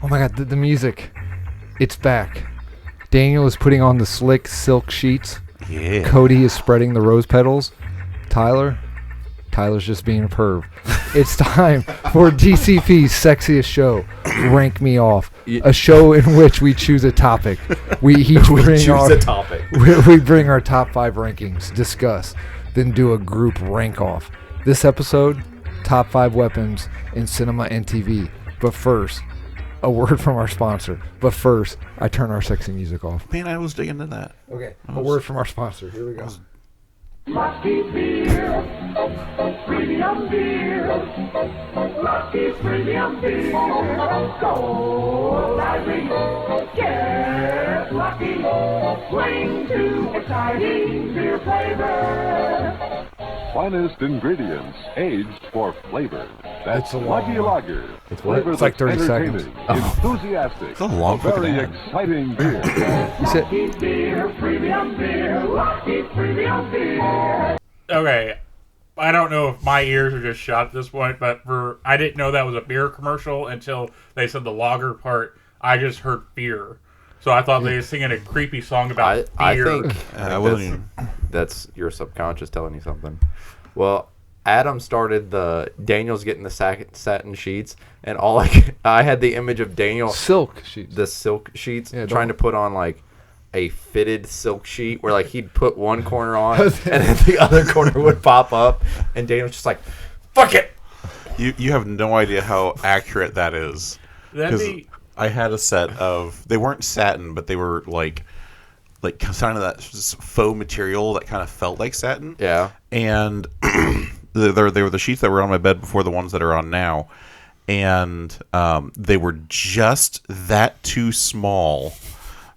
Oh my God, the music. It's back. Daniel is putting on the slick silk sheets. Yeah. Cody is spreading the rose petals. Tyler's just being a perv. It's time for DCP's sexiest show, Rank Me Off, a show in which we choose a topic. We bring our top 5 rankings, discuss, then do a group rank off. This episode, top 5 weapons in cinema and TV. But first, a word from our sponsor. But first, I turn our sexy music off. Man, I was digging into that. Okay, a word from our sponsor. Here we go. Lucky beer, premium beer, Lucky premium beer, so lively, get lucky, swing to exciting beer flavor. Finest ingredients, aged for flavor. That's It's a long Lucky one. Lager. It's what? Flavor It's like that's 30 seconds. entertaining, enthusiastic, It's a long a very fucking ad. exciting beer. You said, Lucky beer, premium beer, Lucky premium beer. Okay, I don't know if my ears are just shot at this point, but I didn't know that was a beer commercial until they said the lager part. I just heard beer. So I thought they were singing a creepy song about I beer. think that's your subconscious telling you something. Well, Adam started Daniel's getting the satin sheets, and I had the image of Daniel silk sheets. the silk sheets Yeah, trying to put on like a fitted silk sheet where like he'd put one corner on and then the other corner would pop up, and Daniel's just like, "Fuck it." You have no idea how accurate that is. That'd 'Cause be I had a set of, they weren't satin, but they were like kind of that faux material that kind of felt like satin. Yeah. And they were the sheets that were on my bed before the ones that are on now, and they were just that too small,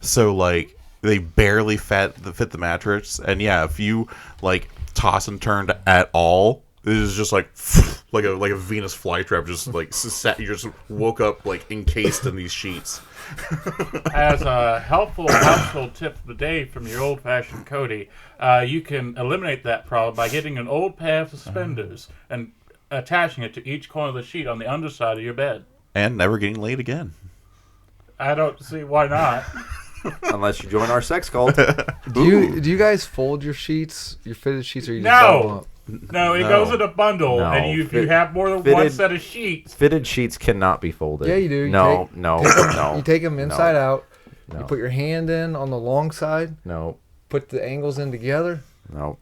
so like they barely fit the mattress. And yeah, if you like toss and turned at all, it is just like a Venus flytrap, just like you just woke up like encased in these sheets. as a helpful household tip of the day from your old-fashioned Cody, you can eliminate that problem by getting an old pair of suspenders and attaching it to each corner of the sheet on the underside of your bed. And never getting laid again. I don't see why not. Unless you join our sex cult. Do you guys fold your sheets, your fitted sheets, or you just No. double them up? No, it goes in a bundle, No. and if you have more than one set of sheets, Fitted sheets cannot be folded. Yeah, you do. You No, take- no. You take them inside out. No. You put your hand in on the long side. No. Put the angles in together. No.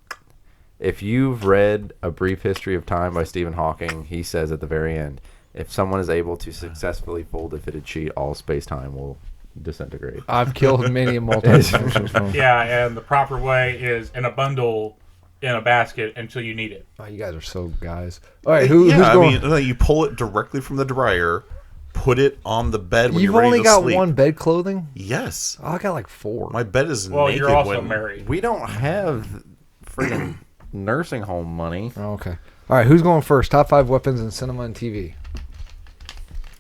If you've read A Brief History of Time by Stephen Hawking, he says at the very end, if someone is able to successfully fold a fitted sheet, all space-time will disintegrate. I've killed many a multi-dimensional phone. yeah, and the proper way is in a bundle in a basket until you need it. Oh, you guys are so guys. All right, who's going? I mean, you pull it directly from the dryer, put it on the bed when You've you're ready only to got sleep. one bed clothing? Yes. Oh, I got like 4. My bed is Well, naked you're also when married. We don't have freaking nursing home money. Oh, okay. All right, who's going first? Top 5 weapons in cinema and TV.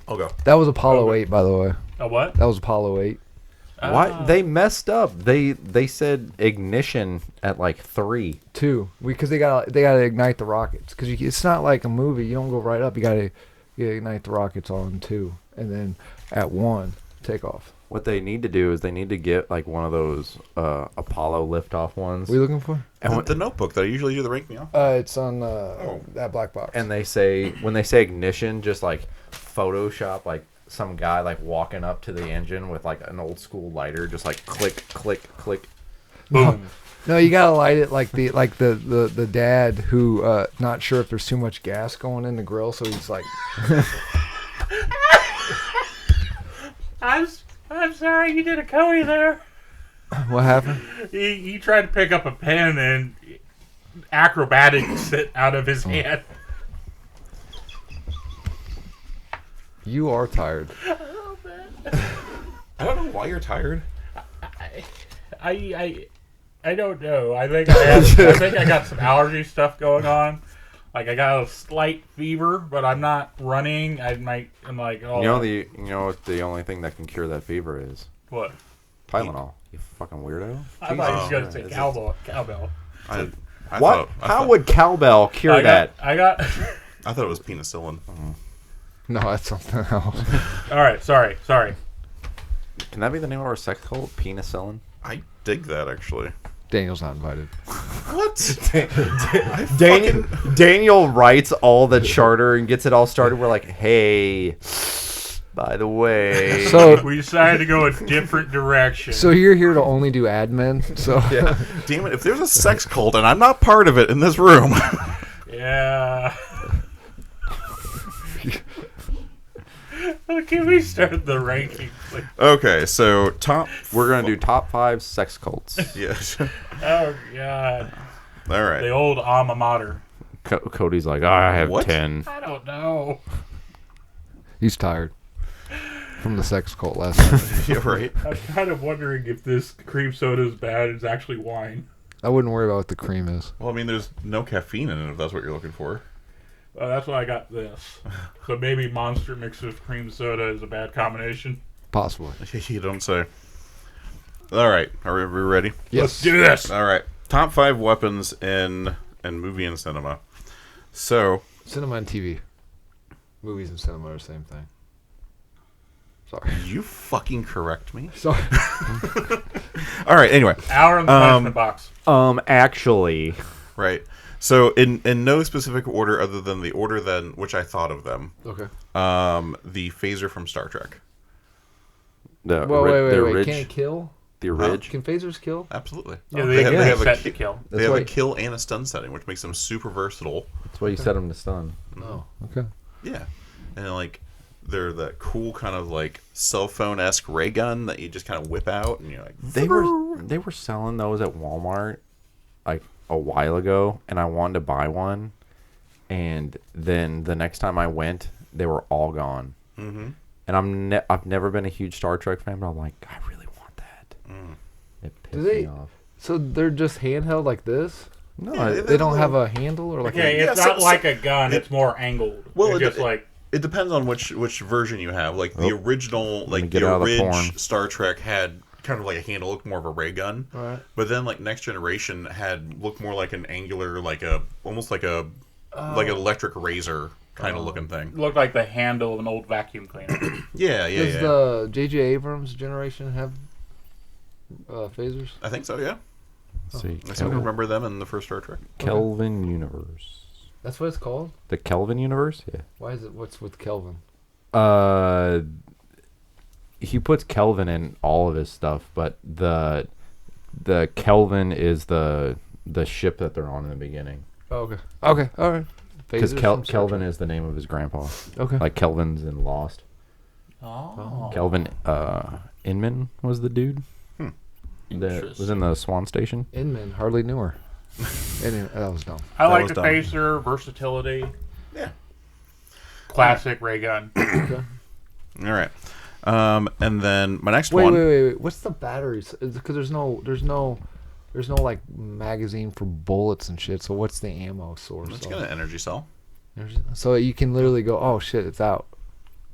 I'll go. That was Apollo 8, by the way. A what? That was Apollo 8. Why they messed up? They said ignition at like 3. 2, because they gotta ignite the rockets. Because it's not like a movie. You don't go right up. You gotta ignite the rockets on 2, and then at 1 take off. What they need to do is they need to get like one of those Apollo liftoff ones. What are you looking for? And The Notebook that I usually do the rank me off. It's on that black box. and they say when they say ignition, just like Photoshop like some guy like walking up to the engine with like an old school lighter, just like click, click, click. Boom. No, you gotta light it like the dad who not sure if there's too much gas going in the grill, so he's like, I'm sorry, you did a Cody there. what happened? He tried to pick up a pen and acrobatics it out of his hand. You are tired. I don't know why you're tired. I don't know. I think I got some allergy stuff going on. Like I got a slight fever, but I'm not running. I'm like, oh. You know what the only thing that can cure that fever is? What? Tylenol. You fucking weirdo. I thought he was going to say cowbell. I What? thought- How would cowbell cure that? I got. I thought it was penicillin. No, that's something else. All right, sorry. Can that be the name of our sex cult? Penicillin? I dig that actually. Daniel's not invited. What? Daniel writes all the charter and gets it all started. We're like, hey, by the way. So, We decided to go a different direction. so you're here to only do admin. So Damn it! If there's a sex cult and I'm not part of it in this room. Yeah. Can we start the ranking, please? Okay, so top. We're going to do top 5 sex cults. Yes. Oh, God. All right. The old alma mater. Cody's like, I have What? 10. I don't know. he's tired from the sex cult last night. Yeah, right. I'm kind of wondering if this cream soda is bad. It's actually wine. I wouldn't worry about what the cream is. Well, I mean, there's no caffeine in it if that's what you're looking for. That's why I got this. So maybe Monster mixed with cream soda is a bad combination. Possibly. You don't say. All right, are we ready? Let's do this. All right, top 5 weapons in movie and cinema. So, Cinema and TV. Movies and cinema are the same thing. Sorry. you fucking correct me. Sorry. All right, anyway, Hour in the punishment box. Actually. right. So, in no specific order other than the order then which I thought of them. Okay. The phaser from Star Trek. The Well, wait. Ridge, Can it kill? the Ridge. Can phasers kill? Absolutely. Yeah, they have set a to kill. They have why- a kill and a stun setting, which makes them super versatile. That's why you set him to stun. Oh, okay. Yeah, and like they're that cool kind of like cell phone-esque ray gun that you just kind of whip out, and you're like, They were selling those at Walmart like a while ago, and I wanted to buy one. And then the next time I went, they were all gone. mm-hmm. And I've never been a huge Star Trek fan, but I'm like, I really want that. It Do pissed they? me off. So they're just handheld like this? No, Yeah, They don't have a handle or like Okay, a... it's Yeah, not so- like a gun. It's more angled. Well, It's just like it depends on which version you have. Like the original, like get the out of the porn. Ridge Star Trek had kind of like a handle, looked more of a ray gun. Alright. But then like Next Generation had looked more like an angular, like a almost like a like an electric razor kind of looking thing. looked like the handle of an old vacuum cleaner. Yeah. Does Yeah. the J.J. Abrams generation have phasers? I think so. Yeah. See, I seem to remember them in the first Star Trek. Kelvin Universe. That's what it's called? The Kelvin Universe? Yeah. Why is it... What's with Kelvin? He puts Kelvin in all of his stuff, but the Kelvin is the ship that they're on in the beginning. Oh, okay. Okay, alright. Because Phasers from Star Kelvin Trek. is the name of his grandpa. Okay. Like Kelvin's in Lost. Oh. Kelvin Inman was the dude that was in the Swan Station. Inman, hardly knew her. Anyway, that was dumb. I like was the dumb. phaser, versatility, Yeah. classic ray gun. Okay. All right. And then my next Wait, one. wait. What's the batteries? Because there's no like magazine for bullets and shit. So what's the ammo source? It's of got an it? energy cell. So you can literally go, oh shit, it's out.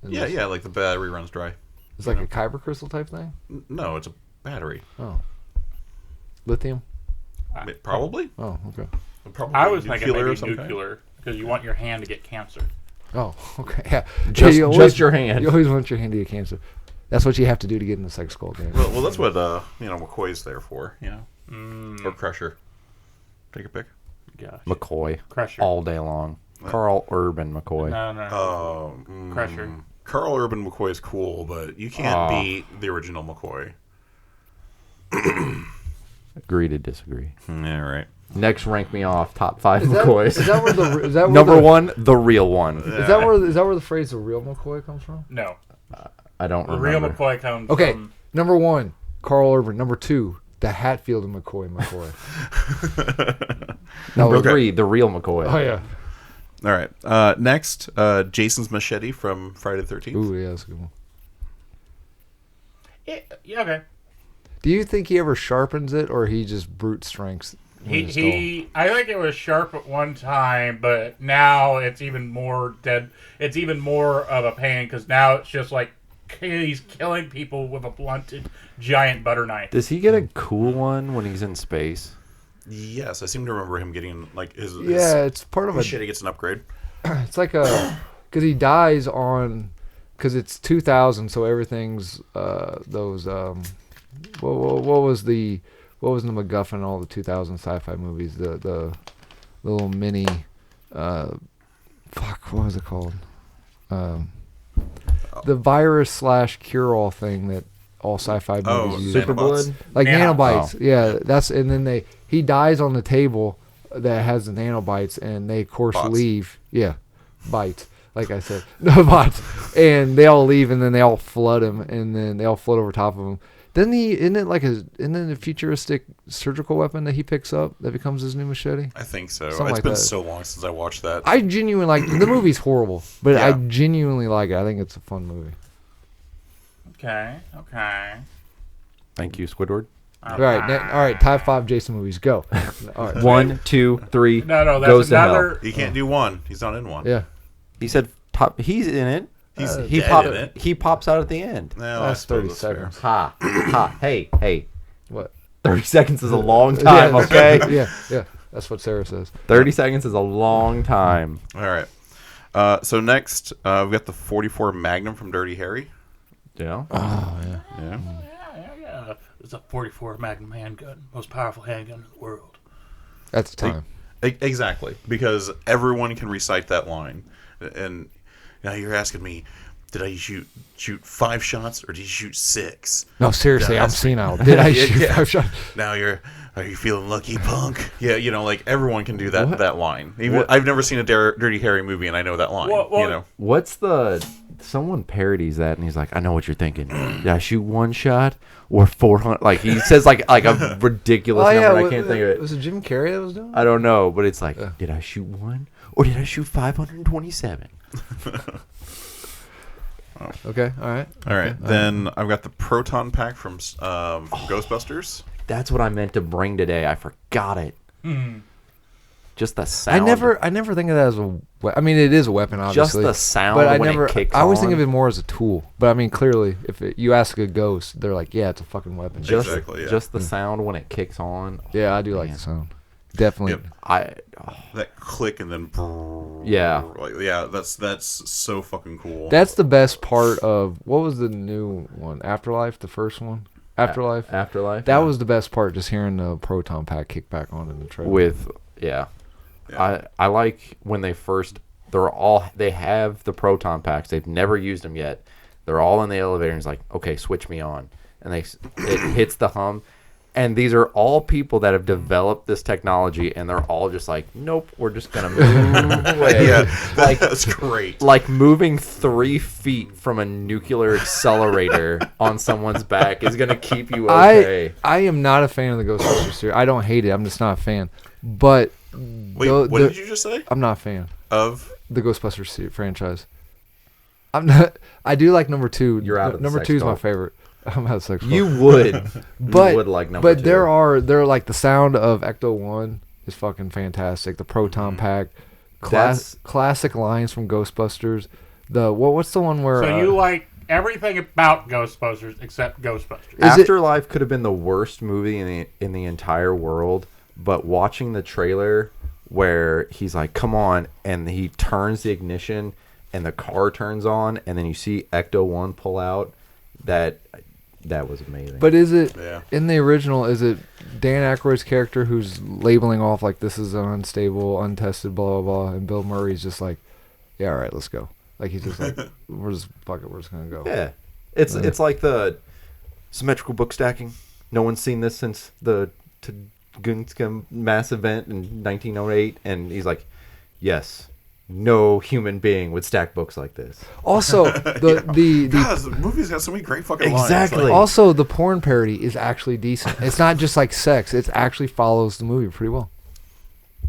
And Yeah, yeah. Like the battery runs dry. It's like a kyber crystal type thing. No, it's a battery. Oh, lithium. Probably. Oh, okay. Probably I was thinking nuclear maybe of some kind. nuclear because you want your hand to get cancer. Oh, okay. Yeah. Just- you just your hand. You always want your hand to get cancer. That's what you have to do to get in the sex cult game. Well, that's what McCoy's there for. You know, or Crusher. Take a pick. Gosh. McCoy. Crusher. All day long. Carl Urban McCoy. No. Crusher. Carl Urban McCoy is cool, but you can't beat the original McCoy. Agree to disagree. Yeah, right. Next, rank me off. Top 5 Is that, McCoys. is that where the is that where Number the, 1, the real one. Is that where the phrase "the real McCoy" comes from? No. I don't The remember. real McCoy comes Okay, from... number 1, Carl Urban. Number 2, the Hatfield and McCoy. Number Okay. 3, the real McCoy. Oh yeah. All right. Next, Jason's machete from Friday the 13th. Ooh, yeah, that's a good one. Yeah, okay. Do you think he ever sharpens it, or he just brute strengths? I think it was sharp at one time, but now it's even more dead. It's even more of a pain because now it's just like he's killing people with a blunted giant butter knife. Does he get a cool one when he's in space? Yes, I seem to remember him getting like his Yeah, it's part of a. machete gets an upgrade. It's like a. because he dies on, because it's 2000, so everything's those what was the MacGuffin in all the 2000 sci-fi movies, the little mini what was it called, the virus / cure-all thing that all sci-fi movies use. Superblood? Like Nanobites. nanobites. Yeah, that's, and then he dies on the table that has the nanobites, and they of course Bots. leave. Yeah, bites. Like I said, no bots. And they all leave, and then they all flood him, and then they all float over top of him. Isn't it a futuristic surgical weapon that he picks up that becomes his new machete? I think so. Something It's like been that. so long since I watched that. I genuinely like the movie's horrible, but I Yeah. genuinely like it. I think it's a fun movie. Okay. Thank you, Squidward. All right, top 5 Jason movies. Go. All right. 1, 2, 3. No, that's goes to hell. another. He can't do one. He's not in one. Yeah. He said top. He's in it. He's He dead in it. He pops out at the end. No, I That's suppose 30 that's fair. seconds. Ha. Hey. What? 30 seconds is a long time, Yeah, okay? Yeah. That's what Sarah says. 30 seconds is a long time. All right. So next, we've got the 44 Magnum from Dirty Harry. Yeah. Yeah. Yeah. It's a 44 Magnum handgun, most powerful handgun in the world. That's the time. Exactly, because everyone can recite that line. And now you're asking me, did I shoot 5 shots or did you shoot 6? No, seriously, I'm That's- senile. Did I Yeah, shoot yeah. 5 shots? Now are you feeling lucky, punk? Yeah, like everyone can do that What? that line. Even, What? I've never seen a Dirty Harry movie and I know that line. Well, What's the... Someone parodies that, and he's like, I know what you're thinking. Did I shoot 1 shot or 400? Like, he says like a ridiculous number. I can't think of it. Was it Jim Carrey that was doing it? I don't know, but it's like, did I shoot 1 or did I shoot 527? Okay, all right. All right, then I've got the proton pack from Ghostbusters. That's what I meant to bring today. I forgot it. Just the I sound. never think of that as a I mean, it is a weapon, Just obviously. the sound but I when never, it kicks I always think on. of it more as a tool. But I mean, clearly, if you ask a ghost, they're like, yeah, it's a fucking weapon. Just, Exactly, yeah. just the sound when it kicks on. Yeah, I do like Man. the sound. Definitely. Yep. I That click and then Yeah. like, yeah, that's so fucking cool. That's the best part of, what was the new one? Afterlife, the first one? Afterlife? Afterlife. That was the best part, just hearing the proton pack kick back on in the trailer. with I like when they have the proton packs. They've never used them yet. They're all in the elevator and it's like, okay, switch me on. And it hits the hum. And these are all people that have developed this technology, and they're all just like, nope, we're just gonna move away. Yeah, like that's great. like moving 3 feet from a nuclear accelerator on someone's back is gonna keep you okay. I am not a fan of the Ghostbusters series. I don't hate it. I'm just not a fan. But Wait, what did you just say? I'm not a fan Of the Ghostbusters franchise. I'm not. I do like number 2. You're out of the number sex 2 is my talk. favorite. I'm out of sex. You talk. would, but you would like number 2. But they're like the sound of Ecto 1 is fucking fantastic. The proton pack, That's- classic lines from Ghostbusters. The what's the one where? So you like everything about Ghostbusters except Ghostbusters. Is it- Afterlife could have been the worst movie in the entire world, but watching the trailer where he's like, "Come on," and he turns the ignition and the car turns on, and then you see Ecto 1 pull out. That was amazing. But is it Yeah. in the original? Is it Dan Aykroyd's character who's labeling off like this is an unstable, untested, blah blah blah, and Bill Murray's just like, yeah, all right, let's go. Like he's just like, we're just gonna go. yeah, it's like the symmetrical book stacking. No one's seen this since the Tunguska mass event in 1908, and he's like, yes. No human being would stack books like this. Also, the God, the movie's got so many great fucking lines. Exactly. Like, also the porn parody is actually decent. It's not just like sex. It actually follows the movie pretty well.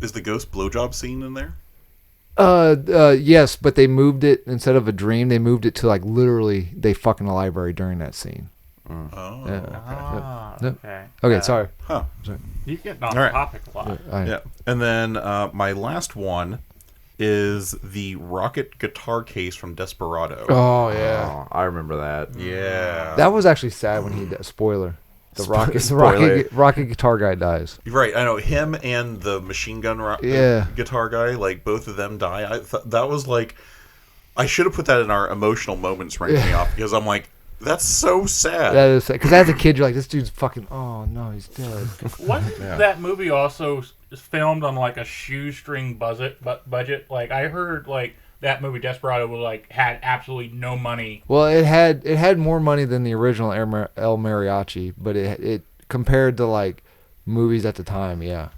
is the ghost blowjob scene in there? Yes, but they moved it instead of a dream. They moved it to like literally they fuck in the library during that scene. Oh, Yep. Okay. Okay, sorry. huh. You get off All right. topic a lot. Yeah, and then my last one is the rocket guitar case from Desperado. Oh yeah, Oh, I remember that. Yeah, that was actually sad when he died. Spoiler: the Spoiler. rocket guitar guy dies. right. I know him and the machine gun Yeah. guitar guy. Like both of them die. I thought that was like I should have put that in our emotional moments rank me off, because I'm like, that's so sad. That is because as a kid, you're like, this dude's fucking. Oh no, he's dead. Wasn't that movie also filmed on like a shoestring budget? Like I heard, like that movie Desperado was like had absolutely no money. Well, it had more money than the original El Mariachi, but it compared to like movies at the time, yeah.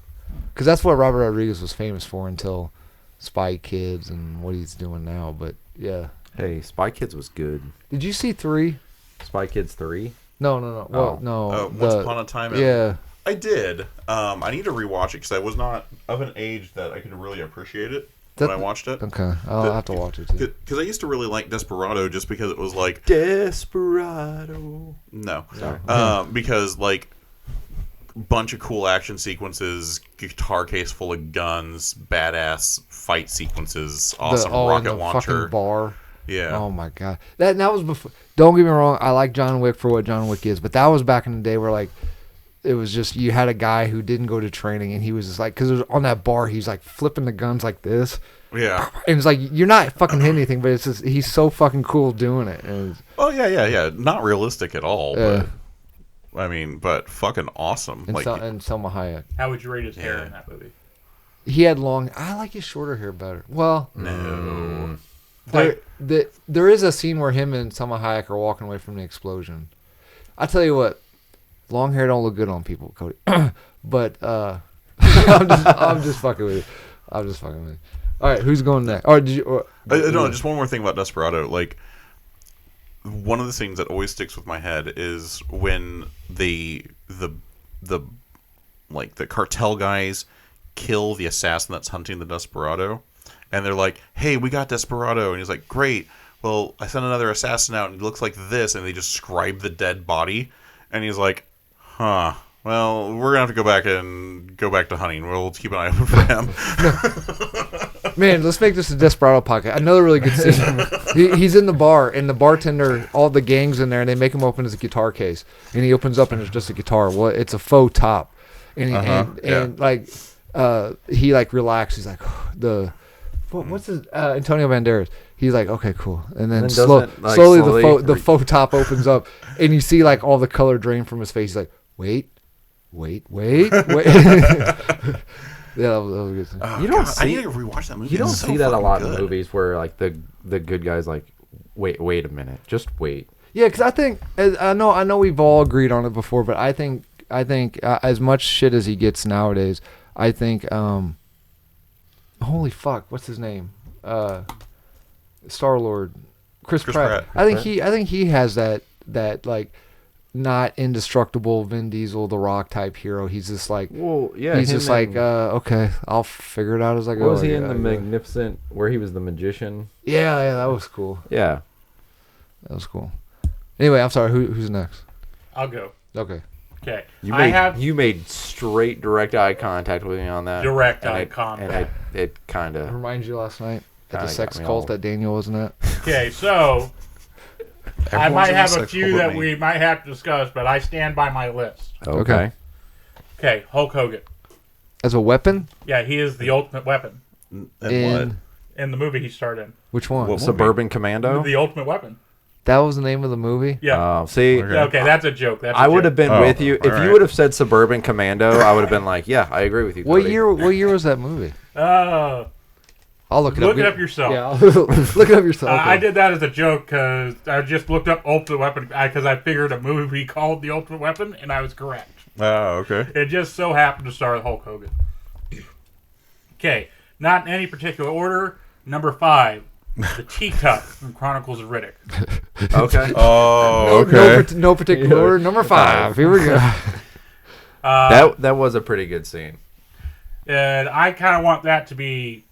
Because that's what Robert Rodriguez was famous for until Spy Kids and what he's doing now. But yeah. Hey, Spy Kids was good. Did you see 3? Spy Kids 3? No. Well, Oh. no. Once Upon a Time. Yeah. I did. I need to rewatch it because I was not of an age that I could really appreciate it when I watched it. Okay, I'll have to watch it too. Because I used to really like Desperado just because it was like Desperado. no, Sorry. because like bunch of cool action sequences, guitar case full of guns, badass fight sequences, awesome in rocket the launcher. fucking bar. Yeah. Oh my god. That was before. Don't get me wrong. I like John Wick for what John Wick is, but that was back in the day where like it was just you had a guy who didn't go to training and he was just like because it was on that bar he's like flipping the guns like this. Yeah. And it's like you're not fucking hitting anything, but it's just he's so fucking cool doing it. And Oh yeah. Not realistic at all, Yeah. but I mean, but fucking awesome. and, Like and Selma Hayek. How would you rate his hair Yeah. in that movie? He had long. I like his shorter hair better. Well, no. there is a scene where him and Selma Hayek are walking away from the explosion. I tell you what, long hair don't look good on people, Cody. But I'm just fucking with you. I'm just fucking with you. All right, who's going next? Or did you? No, just one more thing about Desperado. Like, one of the things that always sticks with my head is when the cartel guys kill the assassin that's hunting the Desperado, and they're like, "Hey, we got Desperado," and he's like, "Great. Well, I sent another assassin out, and he looks like this," and they just describe the dead body, and he's like, "Huh. Well, we're gonna have to go back to hunting. We'll keep an eye open for him." Man, let's make this a Desperado podcast. Another really good scene. He's in the bar, and the bartender, all the gang's in there, and they make him open his guitar case, and he opens up, and it's just a guitar. Well, it's a faux top, and he like relaxes. He's like what's his Antonio Banderas. He's like, okay, cool, and then slowly the faux top opens up, and you see like all the color drain from his face. He's like, wait. Yeah, that was a good thing. You don't I need see to rewatch that movie. you don't It's so see that a fucking lot good. in movies where like the good guys like wait a minute, just wait. Yeah, because I think I know we've all agreed on it before, but I think as much shit as he gets nowadays, I think holy fuck, what's his name? Star-Lord, Chris Pratt. I think he has that like not indestructible Vin Diesel, The Rock type hero. He's just like, Well, yeah, he's him just like, and- okay, I'll figure it out as I go. Was he like, in the yeah. Magnificent where he was the magician? Yeah, that was cool. Yeah. That was cool. Anyway, I'm sorry. Who's next? I'll go. Okay. Okay. You made straight direct eye contact with me on that. Direct and eye it- contact. And it kind of Reminds you last night at the Kinda sex got me cult all- that Daniel wasn't at. Okay, so I Everyone's might in have the a sex few cult that but me. we might have to discuss, but I stand by my list. okay. Okay, Hulk Hogan. As a weapon? Yeah, he is the ultimate weapon And In what? in the movie he starred in. which one? What- Suburban Commando. The ultimate weapon. That was the name of the movie? Yeah. See, Okay. Yeah, okay, that's a joke. That's a I would joke. have been Oh, with you if alright. you would have said Suburban Commando. I would have been like, yeah, I agree with you. What Cody. year was that movie? I'll look it up. Look it up yourself. Yeah, look it up yourself. I did that as a joke because I just looked up Ultimate Weapon because I figured a movie called The Ultimate Weapon, and I was correct. Oh, okay. It just so happened to star Hulk Hogan. Okay, not in any particular order. Number 5, the Teacup from Chronicles of Riddick. Okay. Oh, okay. No particular order. Number 5. Here we go. That was a pretty good scene. And I kind of want that to be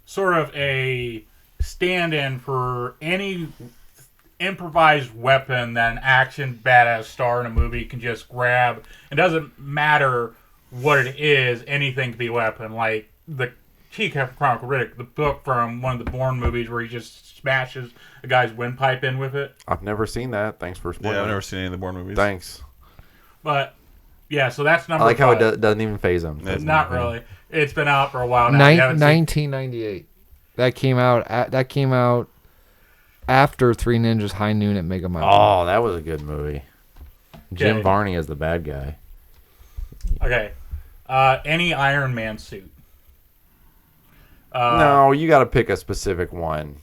sort of a stand-in for any improvised weapon that an action badass star in a movie can just grab. It doesn't matter what it is, anything can be a weapon. Like the Teacup Chronicle Riddick, the book from one of the Bourne movies where he just smashes a guy's windpipe in with it. I've never seen that. Thanks for spoiling. Yeah, I've never seen any of the Bourne movies. Thanks. But yeah, so that's I number like how 5. it doesn't even phase him. It's Not really. It's been out for a while now. You haven't seen- 1998. That came out. After Three Ninjas High Noon at Mega Mountain. Oh, that was a good movie. Jim Okay. Varney as the bad guy. Okay. Any Iron Man suit. No, you got to pick a specific one.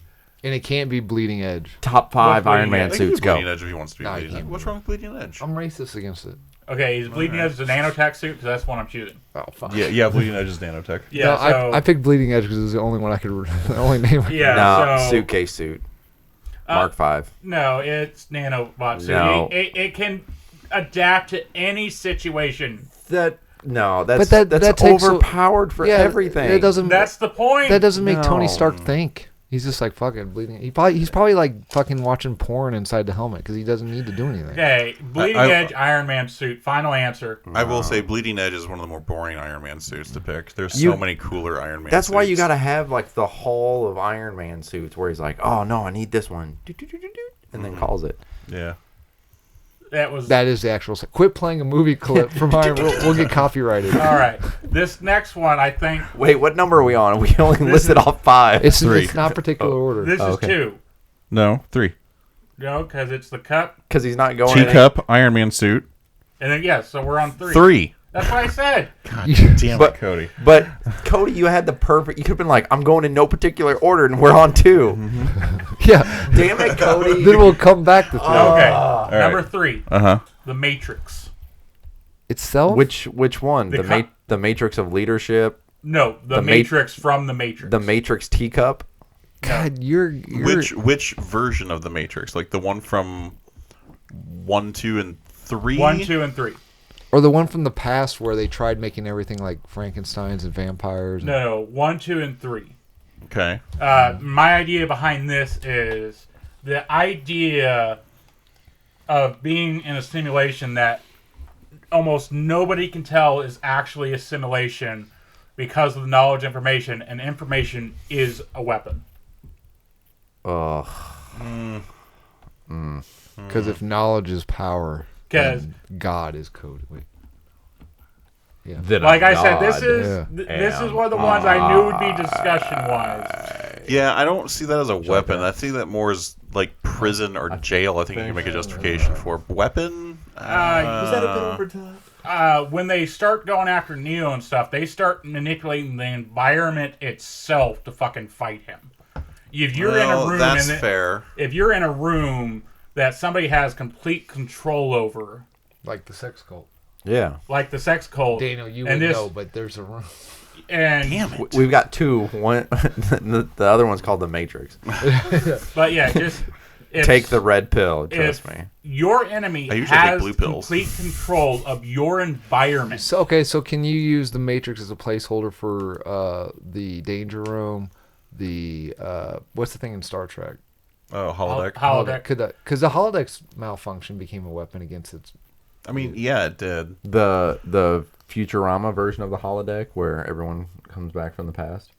And it can't be Bleeding Edge. Top 5 What Iron Bleeding Man Edge? I think suits, he's Bleeding go. Edge if he wants to be No, he Bleeding Edge. can't. What's wrong with Bleeding Edge? I'm racist against it. Okay, is Bleeding Edge the nanotech suit? Because that's what I'm choosing. Oh, fine. Yeah, Bleeding Edge is nanotech. Yeah, No, so... I picked Bleeding Edge because it was the only one I could. The only name. yeah, No, so... suitcase suit. Mark 5. No, it's nanobot suit. No. It can adapt to any situation. That's But that takes overpowered for everything. It doesn't. That's the point. That doesn't make Tony No. Stark think. He's just like fucking bleeding. He's probably like fucking watching porn inside the helmet because he doesn't need to do anything. Okay, Bleeding Edge Iron Man suit. Final answer. I will say Bleeding Edge is one of the more boring Iron Man suits to pick. There's You- so many cooler Iron Man That's suits. why you got to have like the Hall of Iron Man suits where he's like, oh no, I need this one. And then calls it. Yeah. That is the actual. Quit playing a movie clip from Iron. We'll get copyrighted. All right. This next one, I think. Wait, what number are we on? We only listed off 5. It's 3. It's not particular order. This is okay. 2. No, 3. No, because it's the cup. Because he's not going. Teacup Iron Man suit. And then, yes, so we're on 3. 3. That's what I said. Damn But- it, Cody. But Cody, you had the perfect. You could have been like, I'm going in no particular order, and we're on 2. Yeah. Damn it, Cody. Then we'll come back to 3. Okay. Number 3. Uh-huh. The Matrix. Itself. Which one? The The Matrix of Leadership. No, the The Matrix from the Matrix. The Matrix teacup. God, you're Which version of the Matrix? Like the one from 1, 2, and 3? 1, 2, and 3. or the one from the past where they tried making everything like Frankenstein's and vampires. And, No, 1, 2, and 3. Okay. My idea behind this is the idea of being in a simulation that almost nobody can tell is actually a simulation because of the knowledge information, and information is a weapon. Ugh. Because if knowledge is power, 'Cause- then God is code. Wait. Yeah. Like I said, this God is Yeah. this is one of the ones I knew would be discussion-wise. Yeah, I don't see that as a weapon. I see that more as like prison or jail. I think you can make a justification for weapon. When they start going after Neo and stuff, they start manipulating the environment itself to fucking fight him. If you're in a room, that's and fair. if you're in a room that somebody has complete control over, Like the sex cult. Yeah. like the sex cult, Daniel, you and would this, know, but there's a room. and Damn it. We've got 2. One, the other one's called the Matrix. but yeah, just if, Take the red pill. Trust if me. your enemy I usually take has blue pills. complete control of your environment. So can you use the Matrix as a placeholder for the Danger Room, the what's the thing in Star Trek? Oh, holodeck. Holodeck. Because the holodeck's malfunction became a weapon against its. I mean, yeah, it did. The Futurama version of the holodeck where everyone comes back from the past.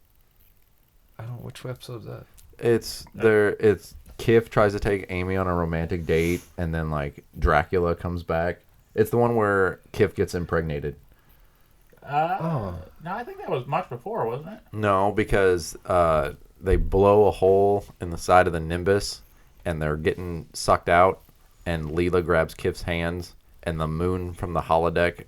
I don't know which episode is that. It's Kif tries to take Amy on a romantic date, and then like Dracula comes back. It's the one where Kif gets impregnated. No, I think that was much before, wasn't it? No, because they blow a hole in the side of the Nimbus, and they're getting sucked out, and Leela grabs Kif's hands, and the moon from the holodeck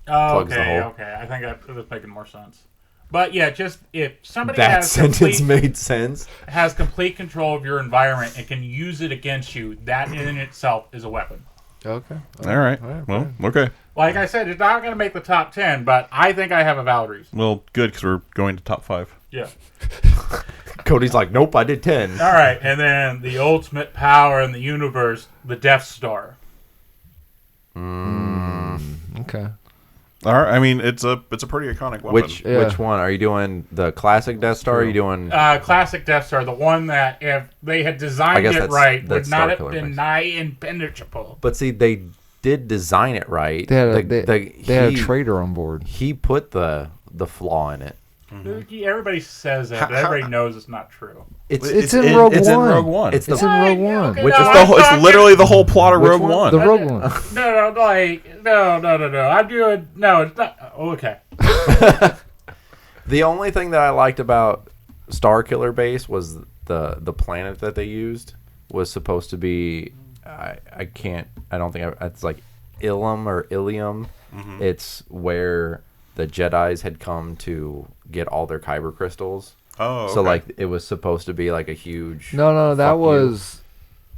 plugs the hole. Okay. I think that was making more sense. But yeah, just if somebody That has sentence made sense. has complete control of your environment and can use it against you, that in itself is a weapon. Okay. All right. Well, okay. Like I said, it's not going to make the top 10, but I think I have a valid reason. Well, good, because we're going to top 5. Yeah. Cody's like, nope, I did 10. All right, and then the ultimate power in the universe, the Death Star. Okay. All right. I mean, it's a pretty iconic weapon. Which Yeah. one? Are you doing the classic Death Star? Or are you doing... Classic Death Star, the one that if they had designed guess it that's- right, would that's not have Starkiller been mix. nigh impenetrable. But see, they did design it right. They had The- they had a traitor on board. He put the flaw in it. Everybody says that, but everybody knows it's not true. It's in Rogue It's One. in Rogue One. It's the It's in Rogue One. Okay, Which no, is I'm it's talking- literally the whole plot of Which Rogue one? One. The Rogue One. No. I'm doing no. It's not okay. The only thing that I liked about Star Killer base was the planet that they used was supposed to be. It's like Ilum or Ilium. Mm-hmm. It's where the Jedis had come to get all their kyber crystals. Oh, okay. So like it was supposed to be like a huge. No, that fuck you. was,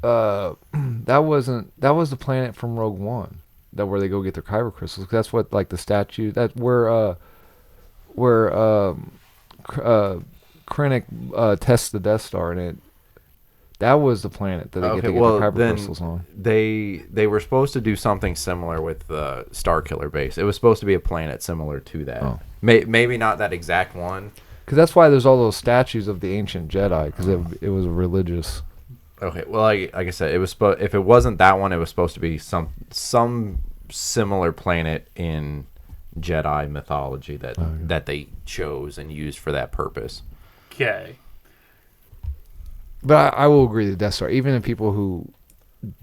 that wasn't. That was the planet from Rogue One, that where they go get their kyber crystals. That's what like the statue that where Krennic tests the Death Star in it. That was the planet that they get to get the kyber crystals on. They were supposed to do something similar with the Star Killer base. It was supposed to be a planet similar to that. Oh. Maybe not that exact one. Because that's why there's all those statues of the ancient Jedi, because it was religious. Okay, well, like I said, it was if it wasn't that one, it was supposed to be some similar planet in Jedi mythology that they chose and used for that purpose. Okay. But I will agree, the Death Star, even if people who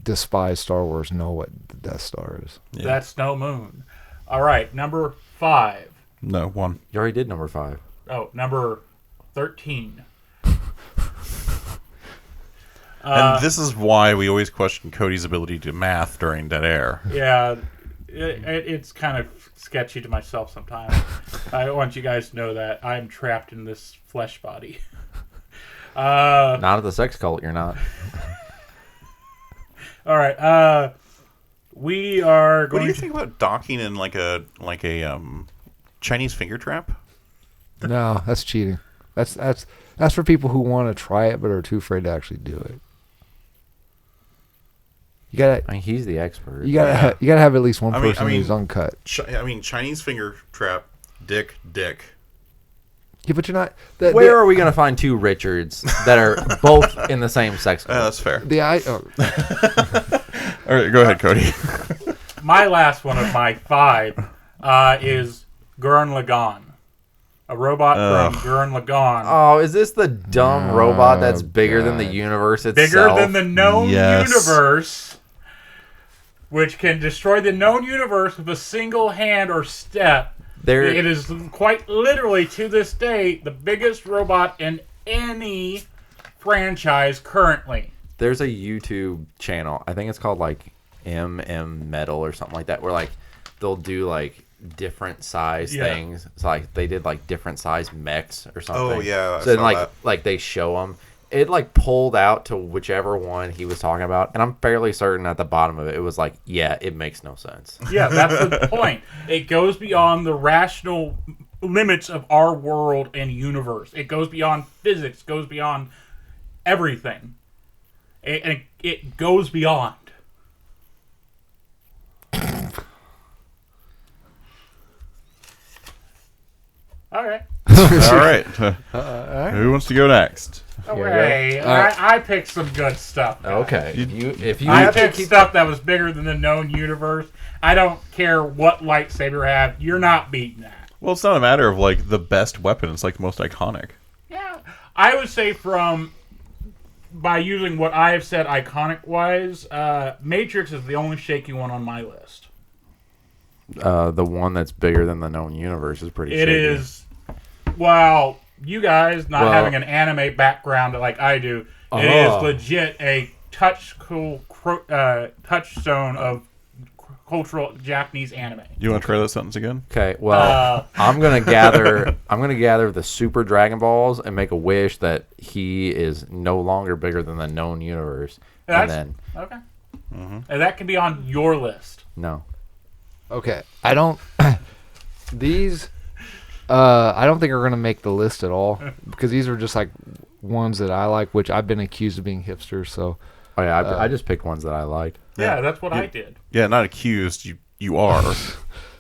despise Star Wars know what the Death Star is. Yeah. That's no moon. All right, number 5. No, 1. You already did number 5. Oh, number 13. And this is why we always question Cody's ability to math during dead air. Yeah, it's kind of sketchy to myself sometimes. I want you guys to know that I'm trapped in this flesh body. Not at the sex cult, you're not. All right, we are What going do you to... think about docking in like a Chinese finger trap? No, that's cheating. That's for people who want to try it but are too afraid to actually do it. You gotta. I mean, he's the expert. You gotta have at least one person I mean, who's uncut. Chinese finger trap, dick. Yeah, but you're not. Where are we going to find two Richards that are both in the same sex cult? That's fair. Oh. All right, go ahead, Cody. My last one of my 5 is Gurren Lagann. A robot from Gurren Lagann. Oh, is this the dumb robot that's bigger than the universe itself? Bigger than the known Yes. universe, which can destroy the known universe with a single hand or step. It is quite literally, to this day, the biggest robot in any franchise currently. There's a YouTube channel. I think it's called like MM Metal or something like that, where like they'll do like different size things. So like they did like different size mechs or something. Oh, yeah, I So then saw like that. like they show them. It like pulled out to whichever one he was talking about, and I'm fairly certain at the bottom of it, it was like, yeah, it makes no sense. Yeah, that's the point. It goes beyond the rational limits of our world and universe. It goes beyond physics, goes beyond everything. It goes beyond. All right. All right. Who wants to go next? Okay. I picked some good stuff, guys. Okay, if you I have to picked keep stuff that was bigger than the known universe. I don't care what lightsaber you have. You're not beating that. Well, it's not a matter of like the best weapon. It's like the most iconic. Yeah. I would say by using what I have said iconic-wise, Matrix is the only shaky one on my list. the one that's bigger than the known universe is pretty. It shaky. is. Well, you guys not having an anime background like I do, it is legit a touchstone of cultural Japanese anime. You want to try that sentence again? Okay, well, I'm gonna gather the Super Dragon Balls and make a wish that he is no longer bigger than the known universe. And then Okay. And that can be on your list. no. Okay, I don't. These, I don't think are gonna make the list at all because these are just like ones that I like, which I've been accused of being hipster. So, Oh yeah, I just picked ones that I liked. Yeah, that's what I did. Yeah, not accused. You are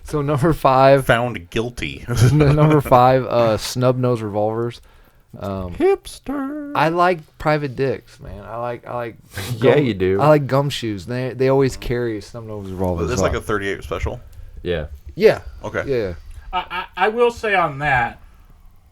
so number 5, found guilty. number 5, snub nose revolvers. Hipster. I like private dicks, man. I like. Yeah, you do. I like gumshoes. They always carry a snub nose revolver. It's like a 38 special. Yeah. Yeah. Okay. Yeah. I will say on that,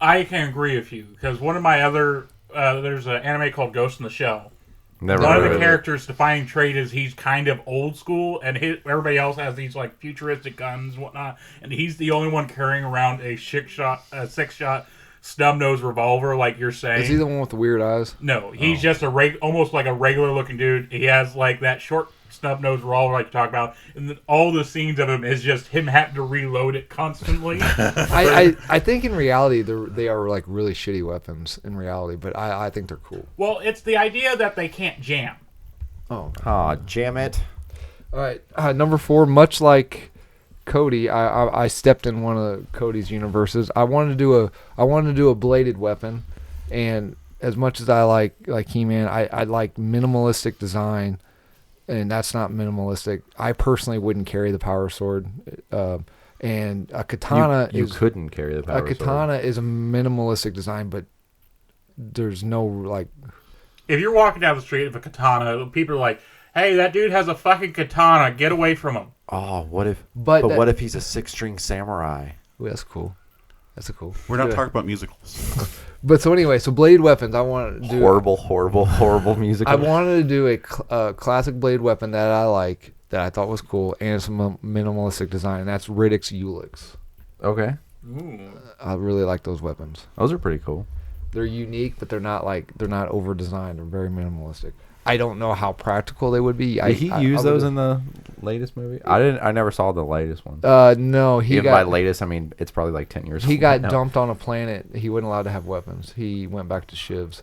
I can agree with you because one of my other there's an anime called Ghost in the Shell. Never One of heard the of characters' defining trait is he's kind of old school, and everybody else has these like futuristic guns and whatnot, and he's the only one carrying around a six shot snub-nosed revolver, like you're saying. Is he the one with the weird eyes? No, he's just almost like a regular looking dude. He has like that short snub-nosed revolver like you talk about, and then all the scenes of him is just him having to reload it constantly. I think in reality they are like really shitty weapons in reality, but I think they're cool. Well, it's the idea that they can't jam. Oh, Aw, jam it. all right. Number 4, much like Cody, I stepped in one of Cody's universes. I wanted to do a bladed weapon, and as much as I like He-Man, I like minimalistic design, and that's not minimalistic. I personally wouldn't carry the power sword, and a katana You couldn't carry the power a katana is a minimalistic design, but there's no like. If you're walking down the street with a katana, people are like, "Hey, that dude has a fucking katana. Get away from him." Oh, what if? But What if he's a 6-string samurai? Ooh, that's cool. That's a cool. We're not Yeah. talking about musicals. But so anyway, so blade weapons. I want to do Horrible music. I wanted to do a classic blade weapon that I like, that I thought was cool, and some minimalistic design. And that's Riddick's Ulix. Okay, I really like those weapons. those are pretty cool. They're unique, but they're not over designed. They're very minimalistic. I don't know how practical they would be. Did he use those in the latest movie? I never saw the latest one. No, he Even by got latest, I mean it's probably like 10 years. he old got now. dumped on a planet. He wasn't allowed to have weapons. He went back to shivs.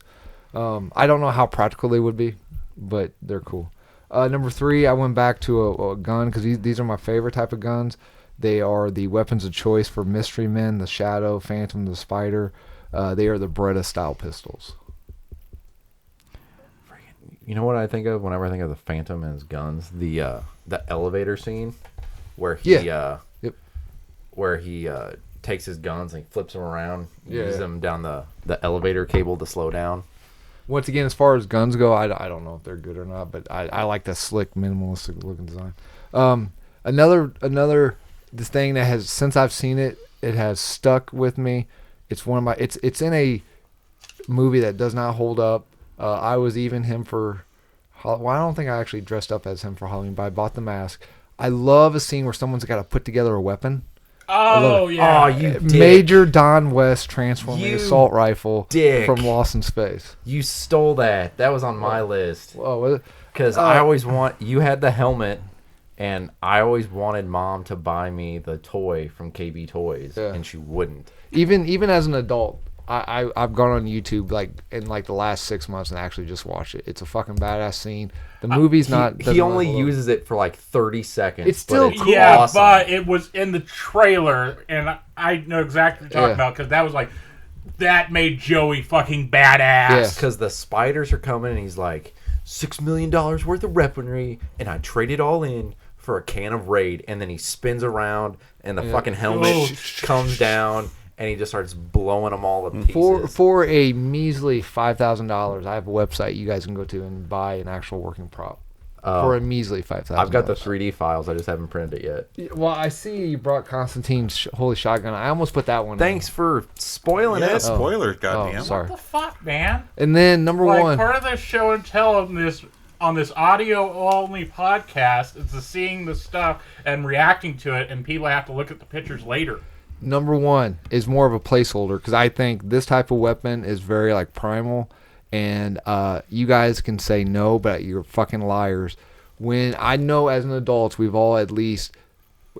I don't know how practical they would be, but they're cool. Number 3, I went back to a gun because these are my favorite type of guns. They are the weapons of choice for Mystery Men, the Shadow, Phantom, the Spider. They are the Beretta style pistols. You know what I think of whenever I think of the Phantom and his guns? The elevator scene where he Yep. where he takes his guns and he flips them around, Yeah, uses yeah. them down the elevator cable to slow down. Once again, as far as guns go, I don't know if they're good or not, but I like that slick, minimalistic looking design. Another this thing that has, since I've seen it, it has stuck with me. It's one of my. It's in a movie that does not hold up. I was even him for. Well, I don't think I actually dressed up as him for Halloween, but I bought the mask. I love a scene where someone's got to put together a weapon. Oh yeah. Oh, you dick. Major Don West transforming You assault rifle dick. from Lost in Space. You stole that. That was on my list. Oh, was it? Because I always you had the helmet, and I always wanted Mom to buy me the toy from KB Toys, Yeah. and she wouldn't. Even as an adult, I've gone on YouTube like in like the last 6 months and actually just watched it. It's a fucking badass scene. The movie's not. He doesn't only hold up. uses it for like 30 seconds. It's still but cool. Yeah, awesome. but it was in the trailer, and I know exactly what you're talking Yeah. about, because that was like, that made Joey fucking badass. Yeah. Because the spiders are coming, and he's like, $6 million worth of weaponry, and I trade it all in for a can of Raid. And then he spins around, and the fucking helmet Oh. comes down, and he just starts blowing them all to pieces. For a measly $5,000. I have a website you guys can go to and buy an actual working prop. For a measly $5,000. I've got the 3D files. I just haven't printed it yet. Well, I see you brought Constantine's Holy Shotgun. I almost put that one. Thanks for spoiling Yeah, it. spoilers, Oh, goddamn. sorry. What the fuck, man? And then number Like, one. part of this show and tell on this audio-only podcast is the seeing the stuff and reacting to it, and people have to look at the pictures later. Number one is more of a placeholder because I think this type of weapon is very like primal, and you guys can say no, but you're fucking liars. When I know as an adult, we've all at least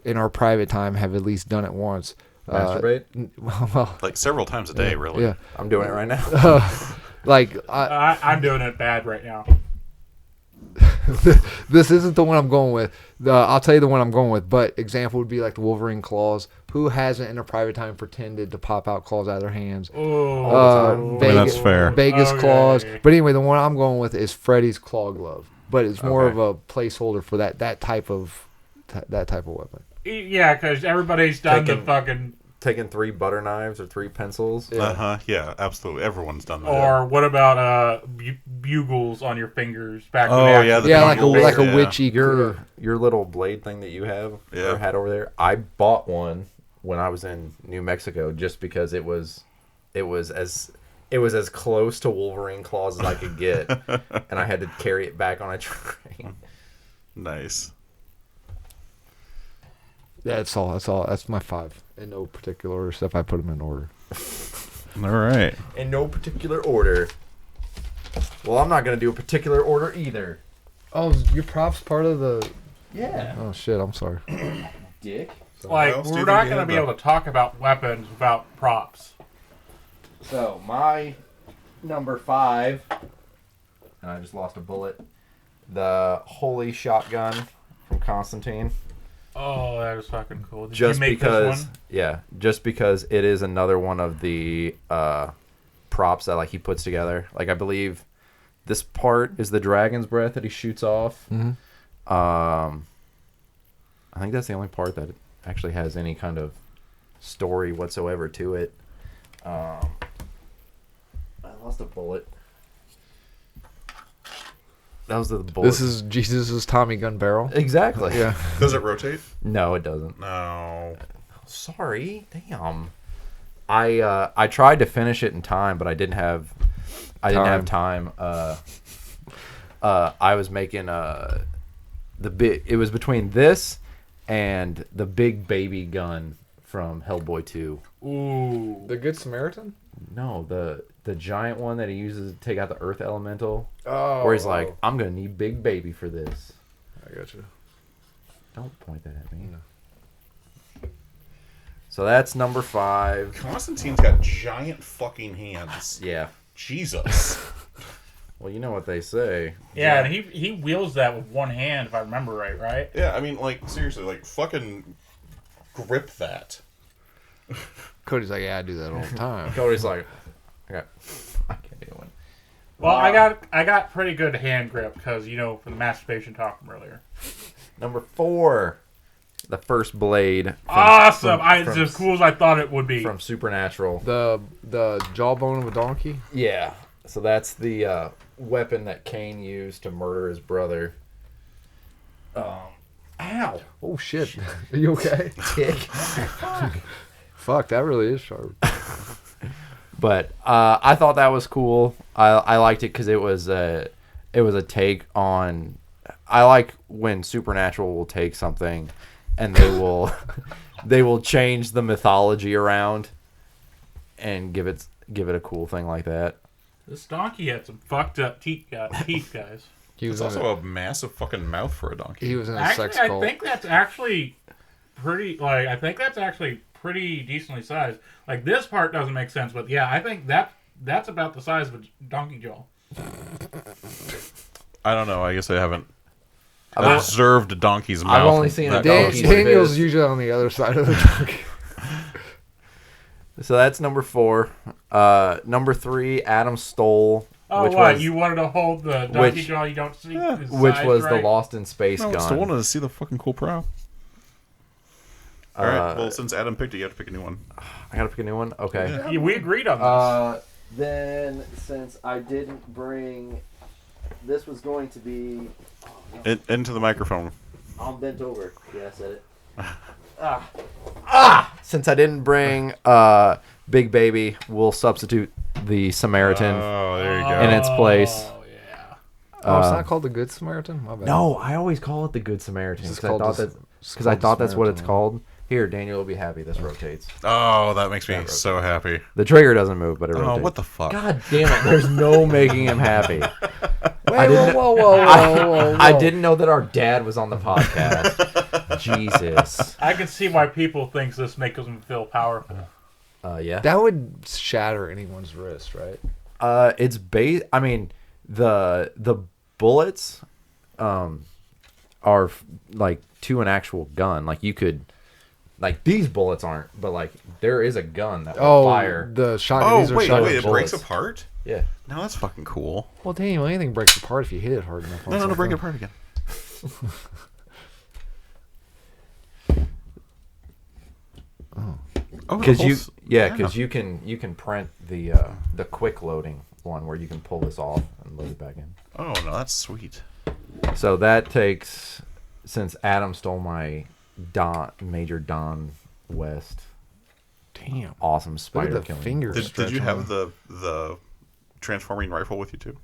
in our private time have at least done it once. Masturbate? Well, Like several times a day, really. yeah, I'm doing it right now. like I'm doing it bad right now. this isn't the one I'm going with. I'll tell you the one I'm going with. But example would be like the Wolverine claws. Who hasn't in a private time pretended to pop out claws out of their hands? Oh, That's fair. Vegas Okay. claws. But anyway, the one I'm going with is Freddy's claw glove. But it's more Okay. of a placeholder for that type of weapon. yeah, because everybody's done the Taking- fucking. Taking 3 butter knives or 3 pencils. Yeah. Uh-huh. Yeah, absolutely. Everyone's done that. Or what about bugles on your fingers? Back when Oh, they yeah, actually- the Yeah, like bugles, a yeah. witchy. Your little blade thing that you have Yeah. or had over there. I bought one when I was in New Mexico just because it was as close to Wolverine claws as I could get, and I had to carry it back on a train. Nice. That's all. That's my 5 in no particular order, except I put them in order. All right. In no particular order. Well, I'm not going to do a particular order either. Oh, your props part of the... Yeah. Oh, shit, I'm sorry. Dick. Like, else do you we're think not you going to had, be though? able to talk about weapons without props. So, my number 5, and I just lost a bullet, the Holy Shotgun from Constantine. Oh, that is fucking cool. Did Just you make because, this one? yeah, just because it is another one of the props that like he puts together. Like I believe this part is the dragon's breath that he shoots off. Mm-hmm. I think that's the only part that actually has any kind of story whatsoever to it. I lost a bullet. That was the bullet. This is Jesus' Tommy gun barrel. Exactly. Yeah. Does it rotate? No, it doesn't. No. Sorry. Damn. I tried to finish it in time, but I didn't have time. I was making it was between this and the big baby gun from Hellboy 2. Ooh. The Good Samaritan? No, the giant one that he uses to take out the earth elemental. Oh. Where he's like, I'm gonna need big baby for this. I got you. Don't point that at me. So that's number 5. Constantine's got giant fucking hands. Yeah. Jesus. Well, you know what they say. Yeah, and he wields that with one hand, if I remember right? Yeah, I mean, like, seriously, like, fucking grip that. Cody's like, yeah, I do that all the time. Cody's like, I can't do one. Well, I got pretty good hand grip because, you know, from the masturbation talk from earlier. Number 4, the first blade. Awesome! It's as cool as I thought it would be. From Supernatural. The jawbone of a donkey? Yeah. So that's the weapon that Cain used to murder his brother. Ow! Oh, shit. Are you okay? Dick. Fuck, that really is sharp. But I thought that was cool. I liked it because it was a take on. I like when Supernatural will take something, and they will change the mythology around, and give it a cool thing like that. This donkey had some fucked up teeth, guys. He was It's in also a massive fucking mouth for a donkey. he was in a Actually, sex I cult. think that's actually pretty. Like, I think that's actually pretty decently sized. Like, this part doesn't make sense, but yeah, I think that's about the size of a donkey jaw. I don't know. I guess I haven't observed a donkey's mouth. I've only seen a that donkey. closely. Daniel's usually on the other side of the donkey. So that's number 4. Number 3, Adam stole. Oh, which what? was, You wanted to hold the donkey jaw you don't see? his which size was right? the Lost in Space No, I gun. still wanted to see the fucking cool prop. All right. Well, since Adam picked it, you have to pick a new one. I gotta pick a new one. Okay. Yeah, we agreed on this. Then since I didn't bring, this was going to be. Into the microphone. I'm bent over. Yeah, I said it. Since I didn't bring Big Baby, we'll substitute the Samaritan Oh, there you go. in its place. Oh, yeah. Oh, it's not called the Good Samaritan? My bad. No, I always call it the Good Samaritan It's because called I thought that's what it's Samaritan. called. Here, Daniel will be happy. This rotates. Oh, that makes me so happy. The trigger doesn't move, but it rotates. Oh, what the fuck? God damn it! There's no making him happy. Wait, whoa. I didn't know that our dad was on the podcast. Jesus. I can see why people think this makes them feel powerful. Yeah. That would shatter anyone's wrist, right? It's I mean, the bullets, are like to an actual gun. Like you could, like these bullets aren't, but like there is a gun that will fire. The shotgun. Oh, These are wait, shotgun it breaks bullets. apart? Yeah. No, that's fucking cool. Well, Daniel, anything breaks apart if you hit it hard enough. No, break it apart again. Oh, Because the whole because you can print the quick loading one where you can pull this off and load it back in. Oh, no, that's sweet. So that takes, since Adam stole my Major Don West, Damn. awesome Look spider at the killing. fingers. Did you stretch have on. the transforming rifle with you, too?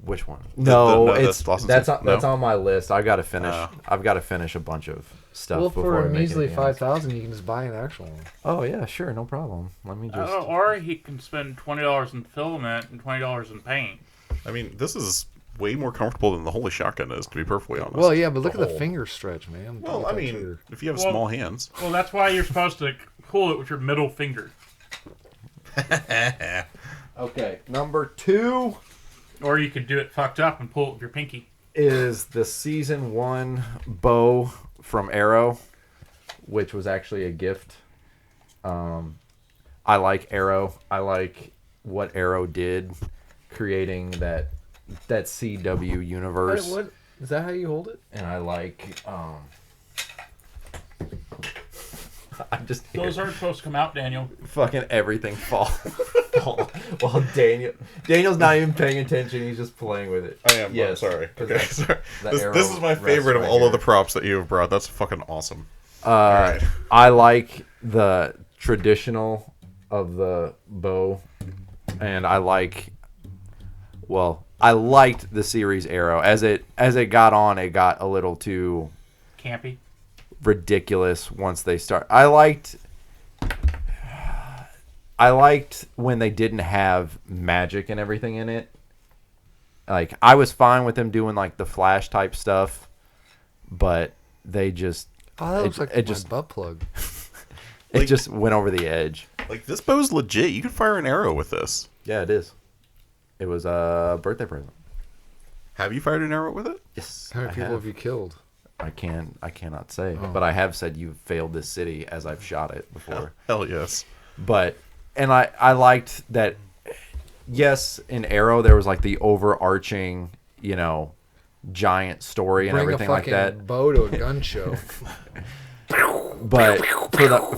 Which one? No, that's Lost in that's Space. that's No? on my list. I got to finish. I've got to finish a bunch of stuff Well, before for I a make measly anything else. 5,000, you can just buy an actual one. Oh yeah, sure, no problem. Let me just. Or he can spend $20 in filament and $20 in paint. I mean, this is way more comfortable than the Holy Shotgun is, to be perfectly honest. Well, yeah, but look at the whole- finger stretch, man. Well, Look I at that mean, trigger. if you have Well- small hands. Well, that's why you're supposed to pull it with your middle finger. Okay, number 2 Or you could do it fucked up and pull it with your pinky. is the season 1 bow from Arrow, which was actually a gift. I like Arrow. I like what Arrow did, creating that CW universe. What? Is that how you hold it? And I like I just hear Those aren't supposed to come out, Daniel. fucking everything fall while Daniel's not even paying attention. He's just playing with it. I am. Yes, I'm sorry. 'cause Okay, that- sorry. the This arrow is my rests favorite of right all here. of the props that you have brought. That's fucking awesome. Uh, I like the traditional of the bow, and I liked the series Arrow. As it got on, it got a little too Campy. ridiculous once they start. I liked when they didn't have magic and everything in it. Like, I was fine with them doing like the Flash type stuff, but they just Oh, that looks like it my just butt plug. it just went over the edge. Like, this bow's legit. You can fire an arrow with this. Yeah, it is. It was a birthday present. Have you fired an arrow with it? Yes, How many I people have. have you killed? I cannot say, Oh. but I have said you failed this city as I've shot it before. Hell yes. But I liked that. Yes, in Arrow there was like the overarching, giant story and Bring everything a like fucking that. bow to a gun show. But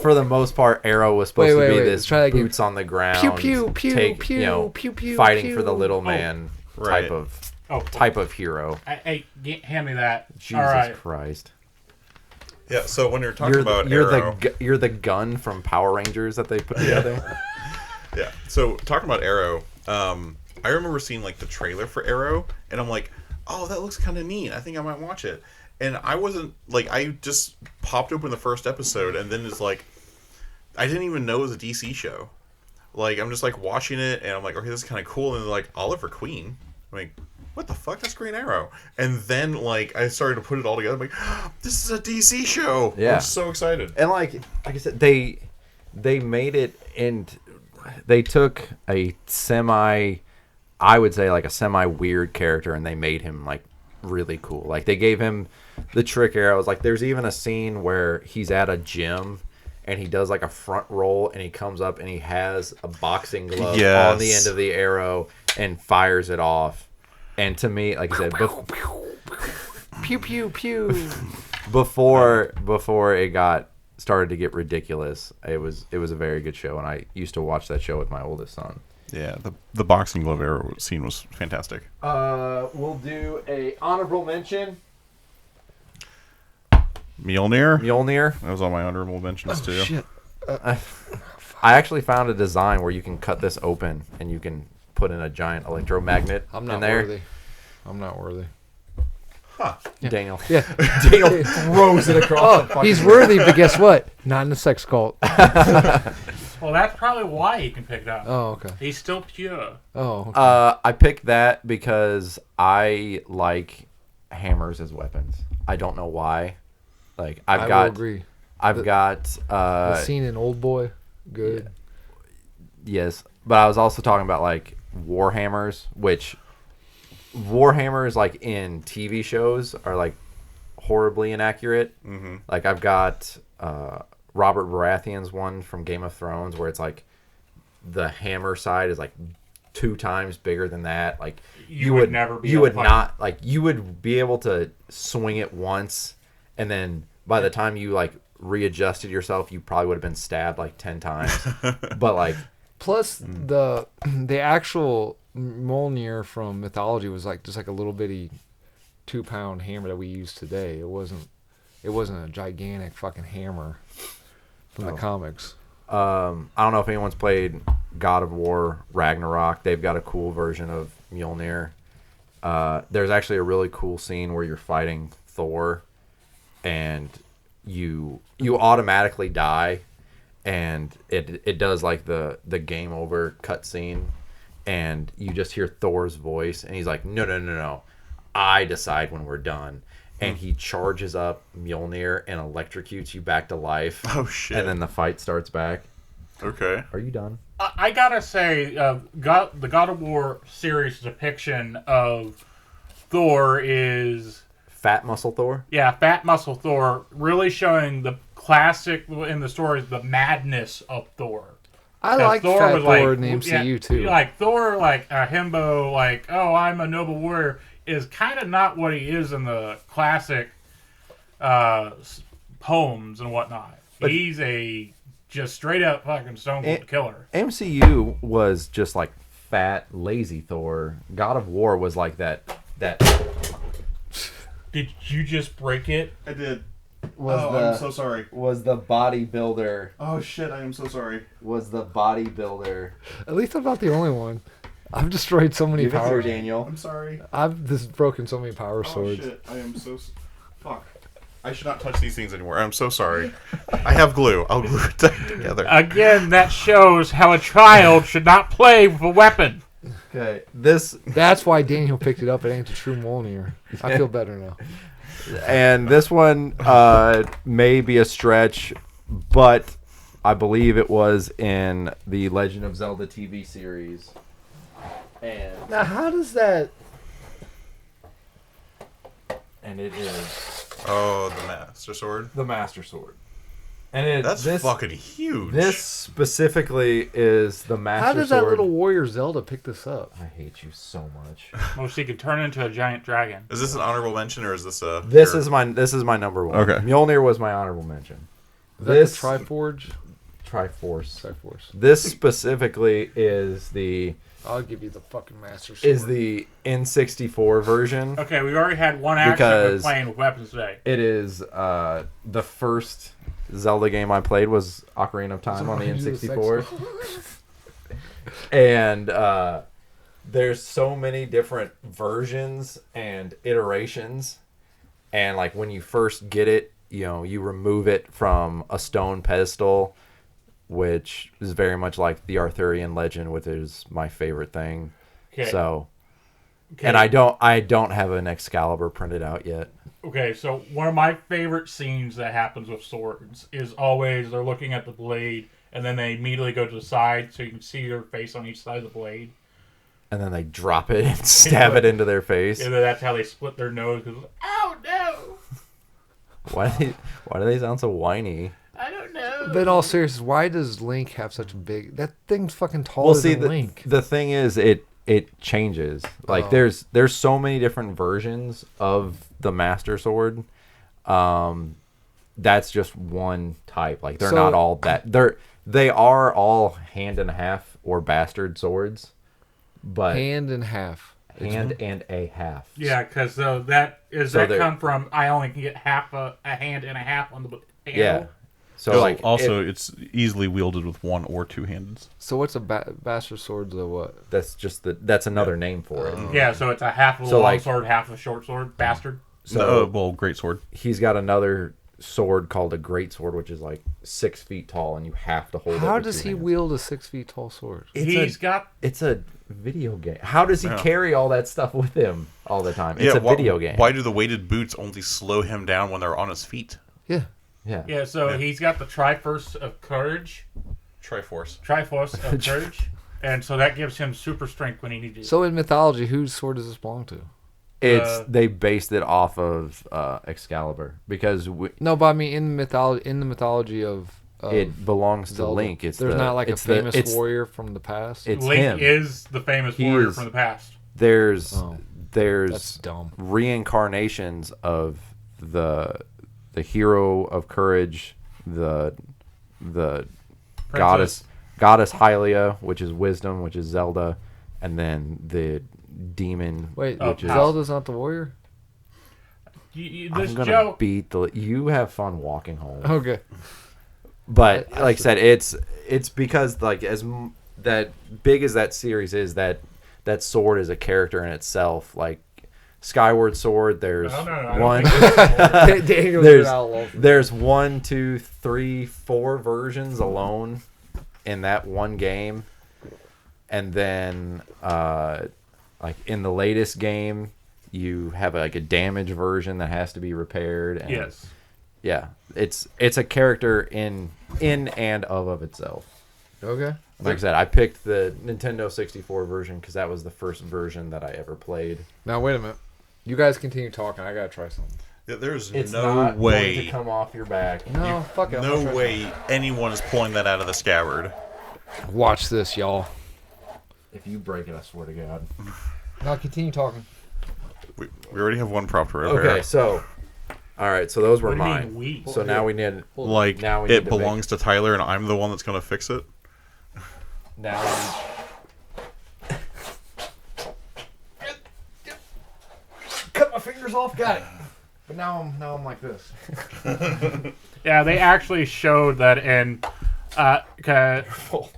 for the most part, Arrow was supposed to be wait, this try that again. boots on the ground, Pew, pew, pew, pew, pew, pew, fighting for the pew. little man right. type of hero. Hey, hand me that. Jesus All right. Christ! Yeah, so when you're talking about Arrow... You're the gun from Power Rangers that they put together. Yeah, so talking about Arrow, I remember seeing like the trailer for Arrow, and I'm like, oh, that looks kind of neat. I think I might watch it. And I wasn't, like, I just popped open the first episode, and then it's like, I didn't even know it was a DC show. Like, I'm just like watching it, and I'm like, okay, this is kind of cool. And then like, Oliver Queen. I'm like, what the fuck? That's Green Arrow. And then like, I started to put it all together. I'm like, oh, this is a DC show. Yeah. I'm so excited. And like I said, they made it, and they took a I would say like a semi weird character, and they made him like really cool. Like, they gave him the trick arrows. Like, there's even a scene where he's at a gym and he does like a front roll, and he comes up and he has a boxing glove on the Yes. end of the arrow and fires it off. And to me, like I said, Pew pew pew. before it started to get ridiculous, it was a very good show, and I used to watch that show with my oldest son. Yeah, the boxing glove arrow scene was fantastic. We'll do a honorable mention. Mjolnir. That was on my honorable mentions too. Shit. I actually found a design where you can cut this open and you can put in a giant electromagnet I'm in not there. worthy. I'm not worthy. Daniel. Yeah. Daniel throws it across the Oh, fucking he's worthy, but guess what? Not in the sex cult. Well, that's probably why he can pick it up. Oh, okay. He's still pure. Oh, okay. I picked that because I like hammers as weapons. I don't know why. Like, I will agree. I've got The scene in Old Boy, good. yes, but I was also talking about like warhammers, which warhammers like in TV shows are like horribly inaccurate. Mm-hmm. Like, I've got Robert Baratheon's one from Game of Thrones, where it's like the hammer side is like 2 times bigger than that. Like, You would never be you able would to fight. not like you would be able to swing it once, and then by the time you like readjusted yourself, you probably would have been stabbed like 10 times. But like, Plus, the actual Mjolnir from mythology was like just like a little bitty 2-pound hammer that we use today. It wasn't a gigantic fucking hammer from the comics. I don't know if anyone's played God of War Ragnarok. They've got a cool version of Mjolnir, there's actually a really cool scene where you're fighting Thor, and you automatically die, and it does like the game over cutscene, and you just hear Thor's voice, and he's like, no, I decide when we're done. And he charges up Mjolnir and electrocutes you back to life. Oh, shit. And then the fight starts back. Okay. Are you done? I gotta say, the God of War series depiction of Thor is... Fat Muscle Thor? Yeah, Fat Muscle Thor, really showing the classic in the stories, the madness of Thor. I like Fat was Thor in the MCU yeah, too. Like Thor, like a himbo, like, oh, I'm a noble warrior, is kind of not what he is in the classic poems and whatnot. But he's a just straight up fucking stone cold killer. MCU was just like fat, lazy Thor. God of War was like that. Did you just break it? I did. I'm so sorry. Was the bodybuilder? Oh, shit, I am so sorry. Was the bodybuilder? At least I'm not the only one. I've destroyed so many power. Daniel. I'm sorry. I've just broken so many power Oh, swords. shit, I am so... Fuck. I should not touch these things anymore. I'm so sorry. I have glue. I'll glue it back together. Again, that shows how a child should not play with a weapon. Okay, That's why Daniel picked it up. It ain't the true Mjolnir. I feel better now. and this one may be a stretch, but I believe it was in the Legend of Zelda TV series. And Now, how does that? and it is Oh, the Master Sword. the Master Sword. And That's fucking huge. This specifically is the Master How does Sword. that little warrior Zelda pick this up? I hate you so much. Well, she could turn into a giant dragon. Is this an honorable mention or is this a... This is my number one. Okay. Mjolnir was my honorable mention. Is that This the Triforge? Triforce. Triforce. This specifically is the I'll give you the fucking Master Sword. the N64 version. Okay, we already had one accident Because- with playing with weapons today. It is the first Zelda game I played was Ocarina of Time on the N64. And there's so many different versions and iterations. And like when you first get it, you remove it from a stone pedestal, which is very much like the Arthurian legend, which is my favorite thing. Okay. So, Okay. and I don't have an Excalibur printed out yet. Okay, so one of my favorite scenes that happens with swords is always they're looking at the blade, and then they immediately go to the side so you can see their face on each side of the blade. And then they drop it and stab it into their face. Either that's how they split their nose. Cause, oh no! Why do they sound so whiny? I don't know. But in all seriousness, why does Link have such a big? That thing's fucking taller than Link. the thing is, it changes. Like there's so many different versions of the Master Sword. That's just one type. Like they're not all that. They are all hand and a half or bastard swords, but Hand and half. hand and a half. Yeah, because come from I only can get half a hand and a half on the handle. Yeah. So So like also, it's easily wielded with one or two hands. So what's a bastard sword? The what? that's another name for it. Yeah, so it's a half of a So, long like- sword, half of a short sword. Bastard. So Well, great sword. he's got another sword called a great sword, which is like 6 feet tall, and you have to hold it. How with does two he hands. wield a 6 feet tall sword? It's a video game. How does he carry all that stuff with him all the time? It's a why- video game. Why do the weighted boots only slow him down when they're on his feet? Yeah. Yeah. Yeah, so he's got the Triforce of Courage. Triforce. Triforce of Courage. And so that gives him super strength when he needs it. So in mythology, whose sword does this belong to? They based it off of Excalibur because No, but I mean in the mythology of it belongs to Zelda. Link. There's not like a famous warrior from the past. It's Link him. is the famous He warrior is- from the past. There's that's dumb. reincarnations of the hero of courage, the goddess Hylia, which is wisdom, which is Zelda, and then the demon. Wait, Oh, which is Zelda's not the warrior? This I'm gonna joke. beat the. You have fun walking home. Okay. But like I said, it's because like that big as that series is, that sword is a character in itself. Like Skyward Sword. There's No, I one. don't think Daniel's There's- an outlaw. There's 1, 2, 3, 4 versions alone in that one game, and then like in the latest game, you have like a damaged version that has to be repaired. And yes. yeah, it's a character in and of itself. Okay. Like I said, I picked the Nintendo 64 version because that was the first version that I ever played. Now wait a minute. You guys continue talking. I gotta try something. Yeah, there's It's no not going way. to come off your back. No, fuck it. I'm No gonna try way anyone is pulling that out of the scabbard. something. Watch this, y'all. If you break it, I swear to God. Now continue talking. We already have one prop to repair. Okay, so all right, so those were What do you mine. mean we? So now we need Like, Now we need it to belongs to Tyler, and I'm the one that's going to fix it. now. Cut my fingers off. Got it. But now I'm like this. Yeah, they actually showed that in. Oh,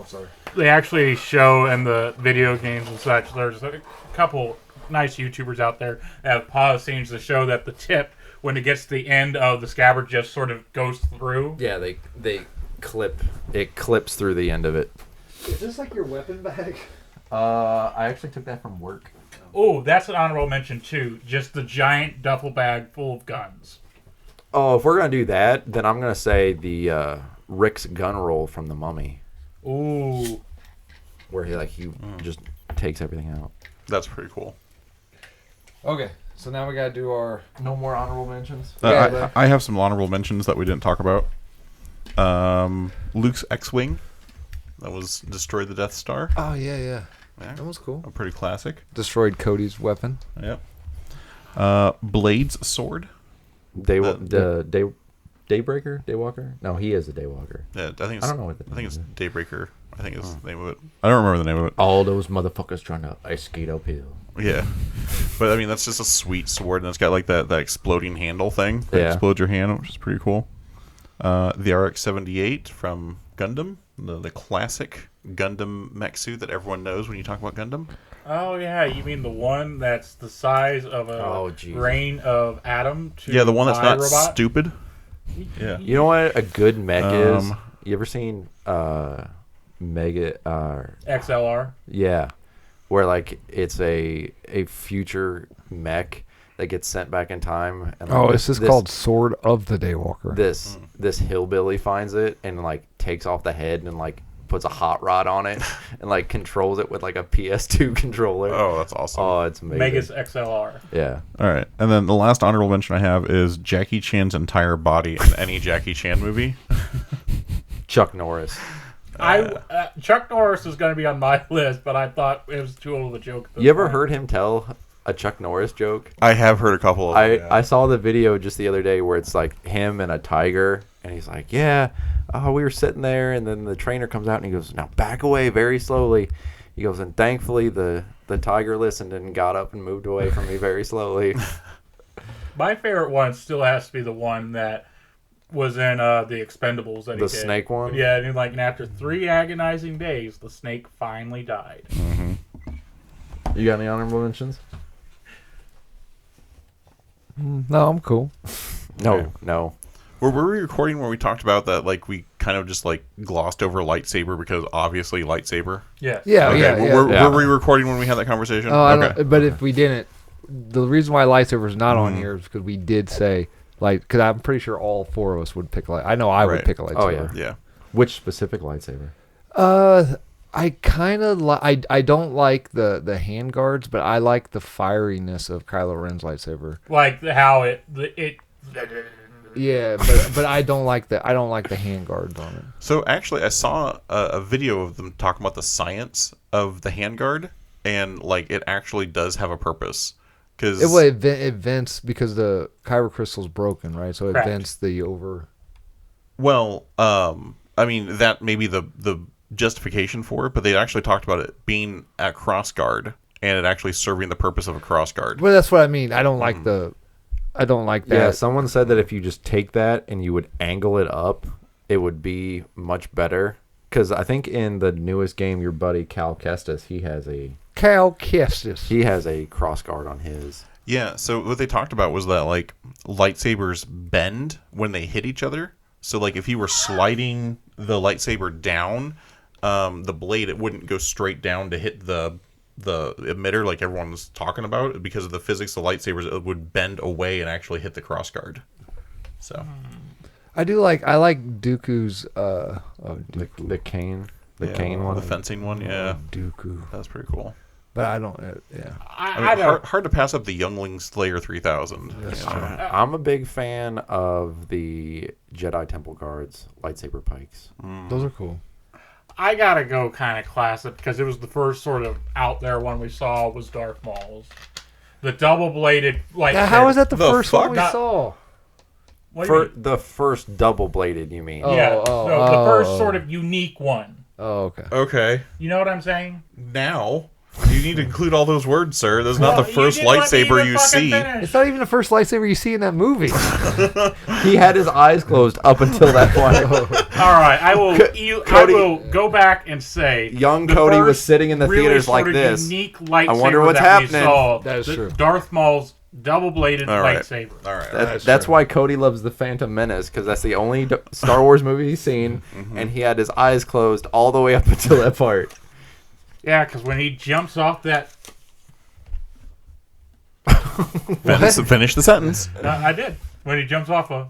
sorry. They actually show in the video games and such. There's a couple nice YouTubers out there that have pause scenes to show that the tip, when it gets to the end of the scabbard, just sort of goes through. Yeah, they clips through the end of it. Is this like your weapon bag? I actually took that from work. Oh, that's an honorable mention too. Just the giant duffel bag full of guns. Oh, if we're gonna do that, then I'm gonna say the Rick's gun roll from The Mummy, Ooh. where he just takes everything out. That's pretty cool. Okay, so now we gotta do our. No more honorable mentions. I have some honorable mentions that we didn't talk about. Luke's X-Wing. That was destroyed the Death Star. Oh yeah. Yeah, That was cool. a pretty classic. Destroyed Cody's weapon. Yep. Blade's sword. Daybreaker, Daywalker. No, he is a Daywalker. Yeah, I think it's, I don't know what the I think it's name Daybreaker. I think it's the name of it. I don't remember the name of it. All those motherfuckers trying to ice skate uphill. Yeah, but I mean that's just a sweet sword, and it's got like that exploding handle thing that Yeah. explodes your hand, which is pretty cool. The RX-78 from Gundam, the classic Gundam mech suit that everyone knows when you talk about Gundam. Oh yeah, you mean the one that's the size of a Oh, Jesus. grain of atom? To Yeah, the one that's not iRobot? stupid. Yeah. You know what a good mech is? Um, You ever seen Mega? XLR. Yeah, where like it's a future mech that gets sent back in time. And like, Oh, this is called Sword of the Daywalker. This hillbilly finds it and like takes off the head and like puts a hot rod on it and like controls it with like a PS2 controller. Oh, that's awesome. Oh, it's amazing. Megas XLR. Yeah. All right, and then the last honorable mention I have is Jackie Chan's entire body in any Jackie Chan movie. Chuck Norris. Chuck Norris is going to be on my list, but I thought it was too old of a joke. at this You ever point. heard him tell a Chuck Norris joke? I have heard a couple of them. I saw the video just the other day where it's like him and a tiger, and he's like, "Yeah, we were sitting there, and then the trainer comes out and he goes, 'Now back away very slowly.'" He goes, and thankfully the tiger listened and got up and moved away from me very slowly. My favorite one still has to be the one that was in the Expendables that he The did. snake one? Yeah, and like, and after 3 agonizing days, the snake finally died. You got any honorable mentions? No, I'm cool. No, no. Were we recording where we talked about that? Like we kind of just like glossed over lightsaber because obviously lightsaber. Yes. Yeah, Okay, yeah, yeah. were we recording when we had that conversation? Oh, I okay. don't, but if we didn't, the reason why lightsaber's not on here is because we did say because I'm pretty sure all 4 of us would pick I know I would Right. pick a lightsaber. Oh, yeah. Yeah. Which specific lightsaber? I kind of I don't like the hand guards, but I like the fieriness of Kylo Ren's lightsaber. Like how it. Yeah, but I don't like the hand guards on it. So actually, I saw a video of them talking about the science of the handguard, and like it actually does have a purpose. Because It vents because the kyber crystal's broken, right? So it Correct. vents the over. well, I mean that may be the justification for it, but they actually talked about it being at cross guard and it actually serving the purpose of a cross guard. Well, that's what I mean. I don't like I don't like that. Yeah, someone said that if you just take that and you would angle it up, it would be much better. Because I think in the newest game, your buddy Cal Kestis, he has a Cal Kestis. He has a cross guard on his. Yeah, so what they talked about was that, like, lightsabers bend when they hit each other. So, like, if you were sliding the lightsaber down, the blade, it wouldn't go straight down to hit the emitter like everyone was talking about. Because of the physics of lightsabers, it would bend away and actually hit the crossguard. So... I like Dooku's The cane. The cane one. The fencing one, yeah. Dooku. That's pretty cool. But I don't yeah. I mean, hard to pass up the Youngling Slayer 3000. I'm a big fan of the Jedi Temple Guards lightsaber pikes. Those are cool. I gotta go kind of classic because it was the first sort of out there one we saw was Darth Maul's. The double-bladed lightsaber. Now, how is that the first fuck? one we saw? What do you mean? The first double bladed, you mean? Yeah, the first sort of unique one. Oh, okay. Okay. You know what I'm saying? Now, you need to include all those words, sir. That's not the Well, first didn't let me lightsaber even you fucking see. finish. It's not even the first lightsaber you see in that movie. He had his eyes closed up until that point. All right, I will. Cody- I will go back and say Young the Cody was first sitting in the really theaters sort like of this. Unique lightsaber wonder what's that we happening. saw, That is the true. Darth Maul's double-bladed All right. lightsaber. All right. That's why Cody loves the Phantom Menace, because that's the only Star Wars movie he's seen, and he had his eyes closed all the way up until that part. Yeah, because when he jumps off that, Finish the sentence. I did. When he jumps off a,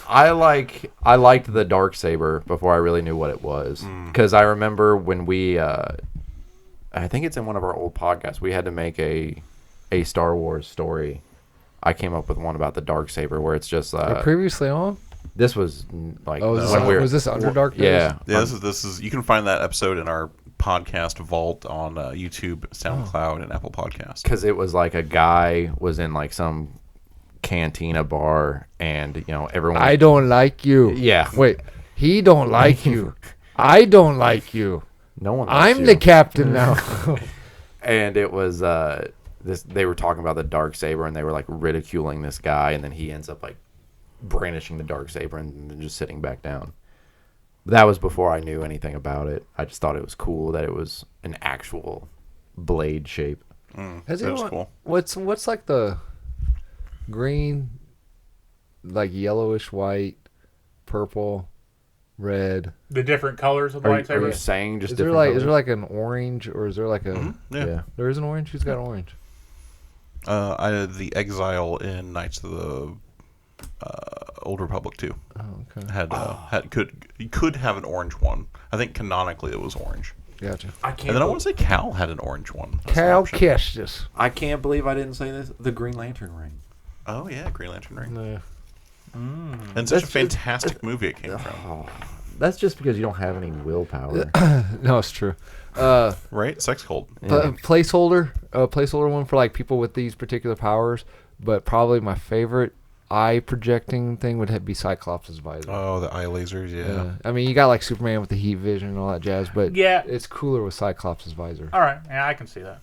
I liked the Darksaber before I really knew what it was, because I remember when we, I think it's in one of our old podcasts, we had to make a Star Wars story. I came up with one about the Darksaber where it's just Previously on? this was like Was this Underdark Days? yeah. Yeah, this is. You can find that episode in our podcast vault on YouTube, SoundCloud, and Apple Podcasts. Because it was like a guy was in like some cantina bar, and everyone. I don't like you. Yeah. Wait, he don't like you. I don't like you. No one. Likes I'm you. the captain now. And it was this. They were talking about the Darksaber, and they were like ridiculing this guy, and then he ends up like brandishing the Darksaber and then just sitting back down. That was before I knew anything about it. I just thought it was cool that it was an actual blade shape. Has That's anyone- cool. What's like the green, like yellowish white, purple, red? the different colors of the Are you lightsaber. saying just Is there different like colors? an orange, or is there like a? Yeah. There is an orange. Who's got orange? I had the Exile in Knights of the Old Republic too. Oh, okay. Could have an orange one. I think canonically it was orange. Gotcha. I can't. And then I want to say Cal had an orange one. That's an Cal option. Kestis. I can't believe I didn't say this. The Green Lantern ring. Oh yeah, Green Lantern ring. Yeah. And such a fantastic movie it came from. That's just because you don't have any willpower. No, it's true. Right? Sex cult. Placeholder one for like people with these particular powers, but probably my favorite eye projecting thing would be Cyclops' visor. Oh, the eye lasers, yeah. I mean, you got like Superman with the heat vision and all that jazz, but Yeah. it's cooler with Cyclops' visor. All right, yeah, I can see that.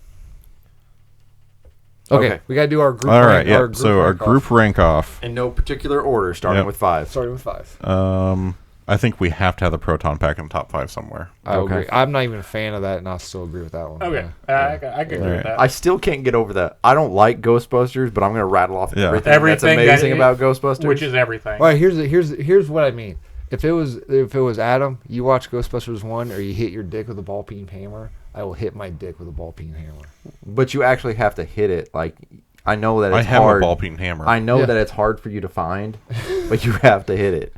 Okay, Okay. we gotta do our group. All right, rank, yeah. So our rank off. group rank off. In no particular order, starting Yep. with 5. Starting with 5. I think we have to have the proton pack in the top 5 somewhere. I Okay. agree. I'm not even a fan of that, and I still agree with that one. Okay, Yeah. I can agree with that. I still can't get over that. I don't like Ghostbusters, but I'm going to rattle off Yeah. everything that's Everything amazing that- about Ghostbusters. Which is everything. All right, here's what I mean. If it was Adam, you watch Ghostbusters 1, or you hit your dick with a ball peen hammer, I will hit my dick with a ball peen hammer. But you actually have to hit it. Like, I know that it's I have hard. a ball peen hammer. I know Yeah. that it's hard for you to find, but you have to hit it.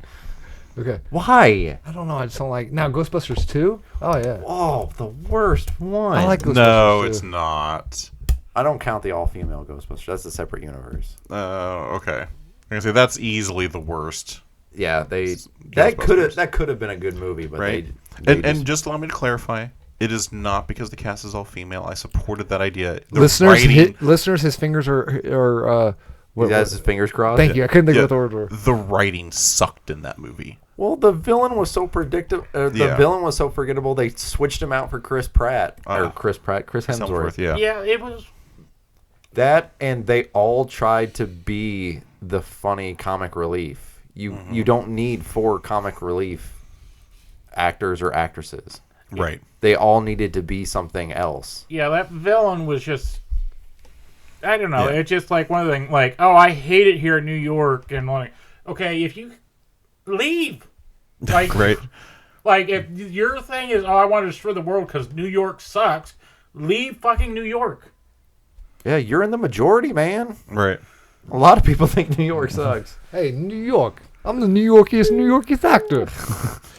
Okay. Why? I don't know. I just don't like. Now Ghostbusters 2. Oh yeah. Oh, the worst one. I like Ghostbusters No, 2. it's not. I don't count the all-female Ghostbusters. That's a separate universe. Okay. I'm gonna say that's easily the worst, Yeah, that Ghostbusters. could have been a good movie, but right? And just allow me to clarify, it is not because the cast is all female. I supported that idea. The Listeners, his fingers are. he has his fingers crossed. Thank you. I couldn't think yeah, of what the word. the writing sucked in that movie. Well, the villain was so predictable. Yeah. Villain was so forgettable. They switched him out for Chris Pratt Chris Hemsworth. Yeah. Yeah, it was. That, and they all tried to be the funny comic relief. You don't need 4 comic relief actors or actresses. Right. They all needed to be something else. Yeah, that villain was just. I don't know. Yeah. It's just like one of the things, like, oh, I hate it here in New York, and like, okay, if you leave, like, Right. like if your thing is, oh, I want to destroy the world because New York sucks, leave fucking New York. Yeah, you're in the majority, man. Right. A lot of people think New York sucks. Hey, New York. I'm the New Yorkiest actor.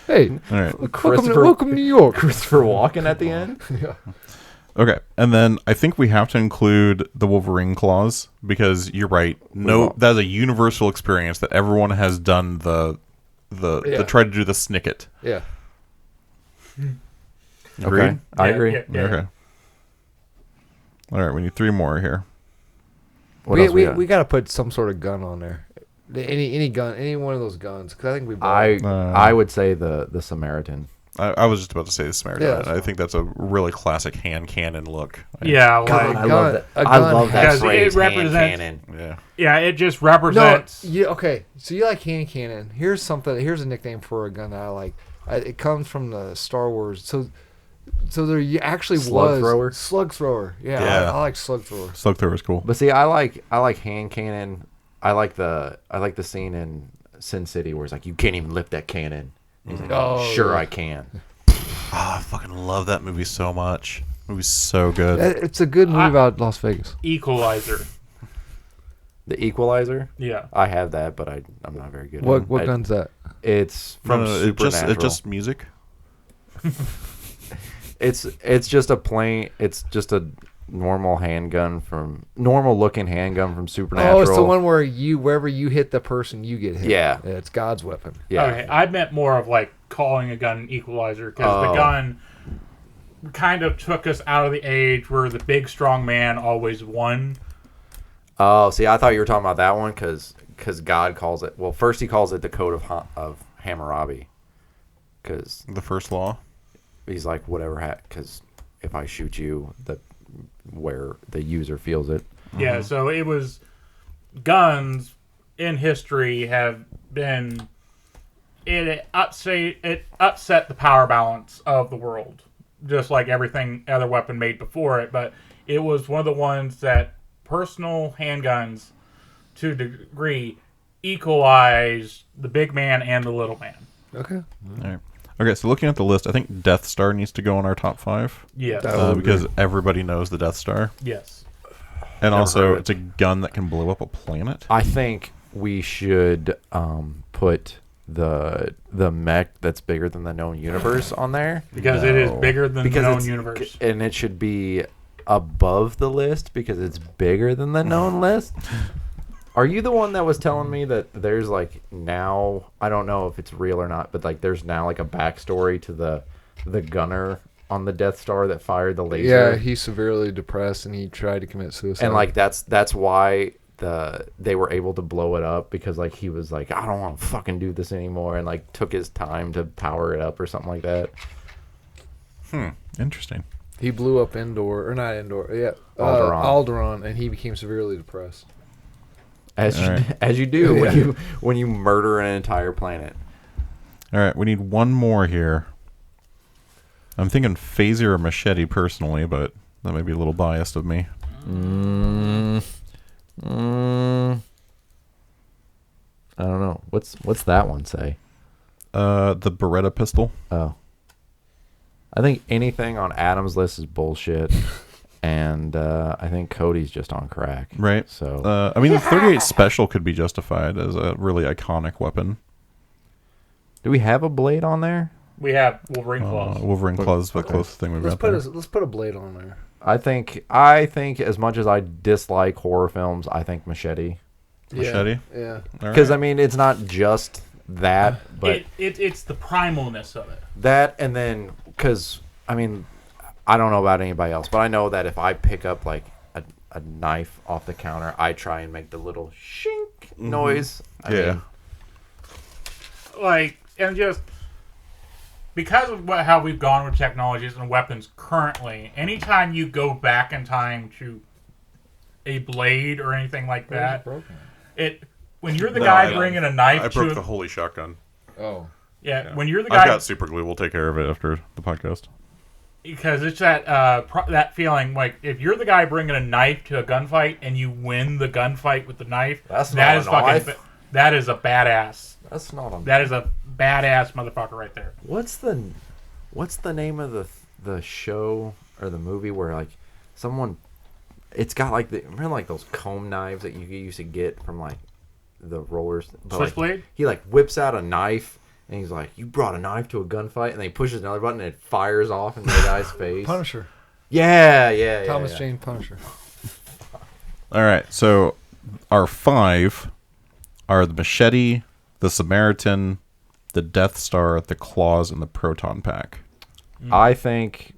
Hey, All right. welcome to New York. Christopher Walken at the end. Okay, and then I think we have to include the Wolverine claws because you're right. No, that's a universal experience that everyone has done the try to do the snicket. Yeah. Agreed? Okay, I agree. Yeah. Okay. All right, we need 3 more here. What else we got? We got to put some sort of gun on there. Any gun, any one of those guns, because I think we bought. I would say the Samaritan. I was just about to say the Samaritan. Yeah, that's I think that's a really classic hand cannon look. Yeah, like, God, I love that. a I gun love that has- phrase. it Hand represents- cannon. Yeah. yeah, it just No, represents. yeah, okay. So you like hand cannon. Here's a nickname for a gun that I like. It comes from the Star Wars. So there actually Slug was thrower? slug thrower. Yeah, Yeah. I like slug thrower. Slug thrower is cool. But see, I like hand cannon. I like the scene in Sin City where it's like you can't even lift that cannon. And he's like, Oh, sure yeah. I can. I fucking love that movie so much. It was so good. It's a good movie about Las Vegas. Equalizer. The Equalizer. Yeah. I have that, but I'm not very good. What at what it. gun's that? It's from Supernatural. It's just music. It's just a plain. It's just a normal looking handgun from Supernatural. Oh, it's the one where wherever you hit the person, you get hit. Yeah. It's God's weapon. Yeah. Okay, I meant more of like calling a gun an equalizer because the gun kind of took us out of the age where the big strong man always won. Oh, see, I thought you were talking about that one because God calls it. Well, first he calls it the Code of Hammurabi, because The first law. he's like whatever. Because if I shoot you, where the user feels it. Yeah, so it was guns in history have been it upset the power balance of the world, just like everything other weapon made before it. But it was one of the ones that personal handguns, to a degree, equalized the big man and the little man. Okay. All right. Okay, so looking at the list, I think Death Star needs to go on our top 5 Yes, because everybody knows the Death Star, yes. and also heard it. it's a gun that can blow up a planet. I think we should put the mech that's bigger than the known universe on there Because it is bigger than the known it's- universe. and it should be above the list because it's bigger than the known list. Are you the one that was telling me that there's like now, I don't know if it's real or not, but like there's now like a backstory to the gunner on the Death Star that fired the laser? Yeah, he's severely depressed and he tried to commit suicide. And like that's why they were able to blow it up, because like he was like, I don't want to fucking do this anymore, and like took his time to power it up or something like that. Interesting. he blew up Alderaan, and he became severely depressed. As All right. as you do Yeah. when you murder an entire planet. All right, we need one more here. I'm thinking phaser or machete personally, but that may be a little biased of me. I don't know. What's that one say? The Beretta pistol. Oh. I think anything on Adam's list is bullshit. And I think Cody's just on crack. Right. So I mean, the 38 Special could be justified as a really iconic weapon. do we have a blade on there? We have Wolverine claws. Wolverine Claws is the closest thing we've Let's got put there. let's put a blade on there. I think as much as I dislike horror films, I think Machete. Machete? Yeah. All Because right. I mean, it's not just that, but It's the primalness of it. that, and then because I mean, I don't know about anybody else, but I know that if I pick up like a knife off the counter, I try and make the little shink noise. I Yeah. mean, Like, and just because of how we've gone with technologies and weapons currently, anytime you go back in time to a blade or anything like that, when you're the guy bringing a knife I to broke the holy shotgun. Oh. Yeah, when you're the I've guy, got super glue. We'll take care of it after the podcast. because it's that that feeling like if you're the guy bringing a knife to a gunfight and you win the gunfight with the knife, That's that not is a fucking knife. that is a badass. That's not a. That is a badass motherfucker right there. What's the name of the show or the movie where like someone? It's got like remember like those comb knives that you used to get from like the rollers. But, like, Switchblade? he like whips out a knife and he's like, "You brought a knife to a gunfight," and then he pushes another button and it fires off into the guy's face. Punisher. Yeah. Thomas Jane Punisher. All right, so our 5 are the Machete, the Samaritan, the Death Star, the Claws, and the Proton Pack. I think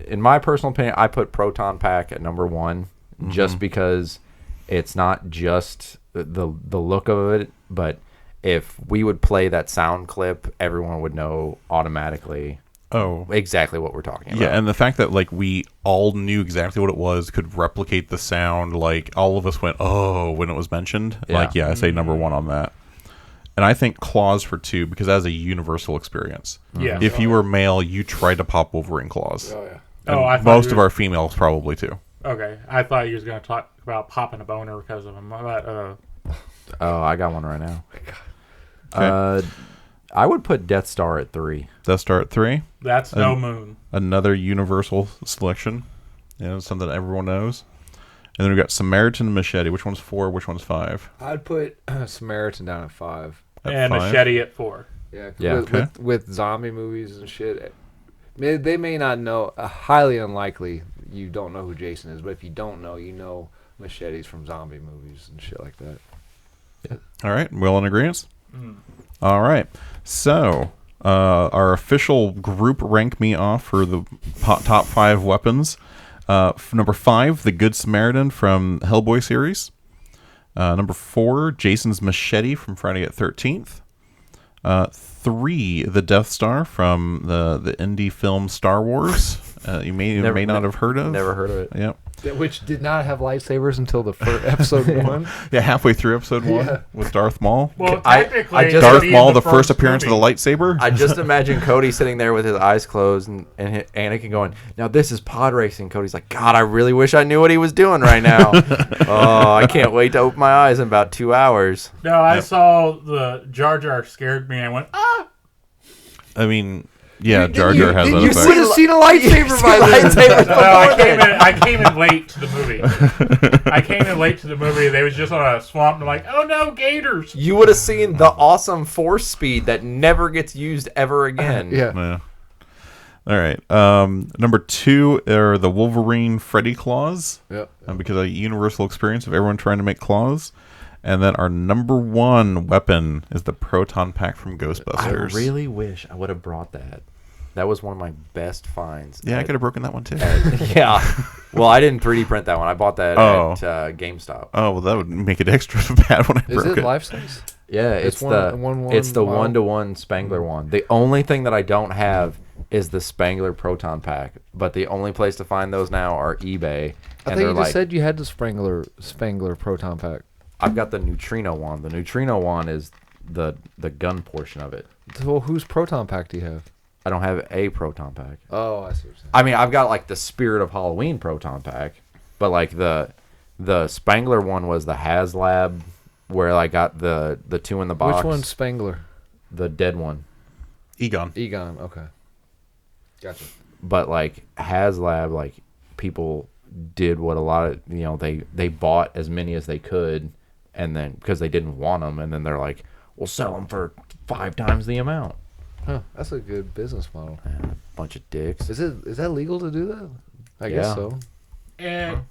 in my personal opinion, I put Proton Pack at number 1 just because it's not just the look of it, but if we would play that sound clip, everyone would know automatically exactly what we're talking about. Yeah, and the fact that like we all knew exactly what it was, could replicate the sound, like all of us went, "Oh," when it was mentioned. Yeah. I say number 1 on that. And I think claws for 2 because that's a universal experience. Yeah. If you were male, you tried to pop Wolverine claws. Oh yeah. And I thought most you of were- our females probably too. Okay, I thought you was going to talk about popping a boner because of him. But, Oh, I got one right now. Okay. I would put Death Star at 3. Death Star at 3. that's no moon. Another universal selection. Something that everyone knows. And then we've got Samaritan and Machete. Which one's 4? Which one's 5? I'd put Samaritan down at 5. At And 5? Machete at 4. Yeah. Yeah, With zombie movies and shit, they may not know. Highly unlikely you don't know who Jason is, but if you don't know, you know machetes from zombie movies and shit like that. All right, we all in agreement? All right. So, our official group rank me off for the top 5 weapons. Number 5, the Good Samaritan from Hellboy series. Number 4, Jason's Machete from Friday the 13th. 3, the Death Star from the indie film Star Wars. You may not have heard of. Never heard of it. Yep. Which did not have lightsabers until the first episode 1. Yeah, halfway through episode 1 Yeah. with Darth Maul. Well, I technically, just- it'd Darth be Maul, in the first appearance movie. of the lightsaber. I just imagine Cody sitting there with his eyes closed and Anakin going, "Now this is pod racing." Cody's like, "God, I really wish I knew what he was doing right now. Oh, I can't wait to open my eyes in about 2 hours." No, I saw the Jar Jar scared me. And I went, ah! I mean, yeah, Jar Jar has that You effect. would have seen a lightsaber by then. No, I came in late to the movie. I came in late to the movie. They was just on a swamp. And I'm like, oh no, gators! You would have seen the awesome force speed that never gets used ever again. Yeah. Yeah. All right. Number 2 are the Wolverine Freddy claws. Yep. Because of a universal experience of everyone trying to make claws. And then our number 1 weapon is the Proton Pack from I Ghostbusters. really wish I would have brought that. That was one of my best finds. Yeah, I could have broken that one too. Yeah. Well, I didn't 3D print that one. I bought that Oh. at GameStop. Oh, well, that would make it extra bad when I Is broke it it. life size? Yeah, It's it's one- the one- it's the model? 1-to-1 Spangler one. The only thing that I don't have is the Spangler Proton Pack, but the only place to find those now are eBay. I And thought they're you like, just said you had the Spangler Proton Pack. I've got the Neutrino one. The Neutrino one is the gun portion of it. So whose Proton Pack do you have? I don't have a Proton Pack. Oh, I see what you're saying. I mean, I've got like the Spirit of Halloween Proton Pack, but like the Spangler one was the HasLab where I got the 2 in the box. Which one's Spangler? The dead one. Egon. Egon. Okay. Gotcha. But like HasLab, like people did what a lot of they bought as many as they could, and then because they didn't want them, and then they're like, we'll sell them for 5 times the amount. Huh. That's a good business model. Bunch of dicks. Is that legal to do that? I Yeah. guess so. And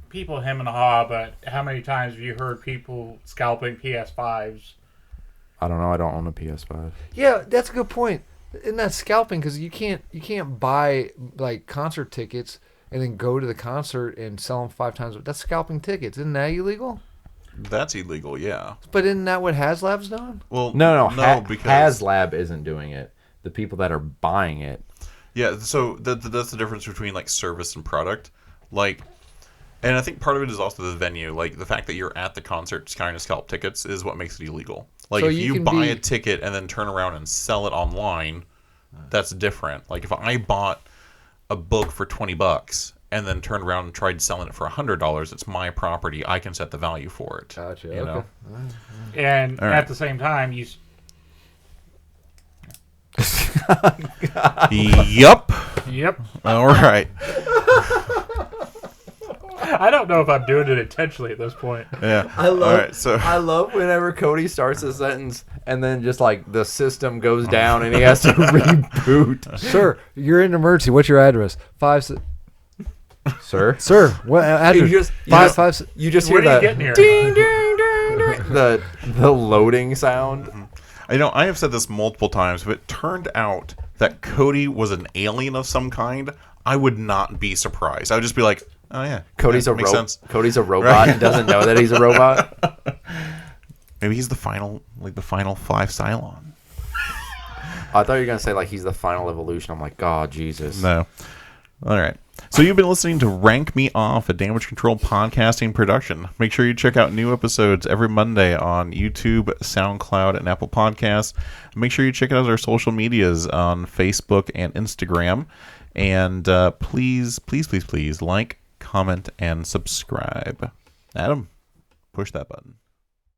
people hem and haw, but how many times have you heard people scalping PS5s? I don't know. I don't own a PS5. Yeah, that's a good point. Isn't that scalping? Because you can't buy like concert tickets and then go to the concert and sell them 5 times. That's scalping tickets. Isn't that illegal? That's illegal, yeah. But isn't that what HasLab's done? Well, No, because HasLab isn't doing it. The people that are buying it. yeah. So that's the difference between like service and product. Like, and I think part of it is also the venue. Like the fact that you're at the concert kind of scalp tickets is what makes it illegal. Like, So if you you can buy be- a ticket and then turn around and sell it online, that's different. Like, if I bought a book for $20 and then turned around and tried selling it for $100, it's my property. I can set the value for it. Gotcha. You know? And All right. at the same time, Yup. Yep. All right. I don't know if I'm doing it intentionally at this point. Yeah. I love. All right, so I love whenever Cody starts a sentence and then just like the system goes down and he has to reboot. Sir, you're in an emergency. What's your address? Sir, Sir, what address? just- you just hear What are you that getting here? ding, ding, ding, ding, the loading sound. I know I have said this multiple times, but it turned out that Cody was an alien of some kind. I would not be surprised. I would just be like, oh yeah, Cody's yeah, a makes sense. Cody's a robot and doesn't know that he's a robot. Maybe he's the final 5 Cylon. I thought you were gonna say like he's the final evolution. I'm like, God, Jesus. No. All right. So you've been listening to Rank Me Off, a Damage Control podcasting production. Make sure you check out new episodes every Monday on YouTube, SoundCloud, and Apple Podcasts. Make sure you check out our social medias on Facebook and Instagram. And please like, comment, and subscribe. Adam, push that button.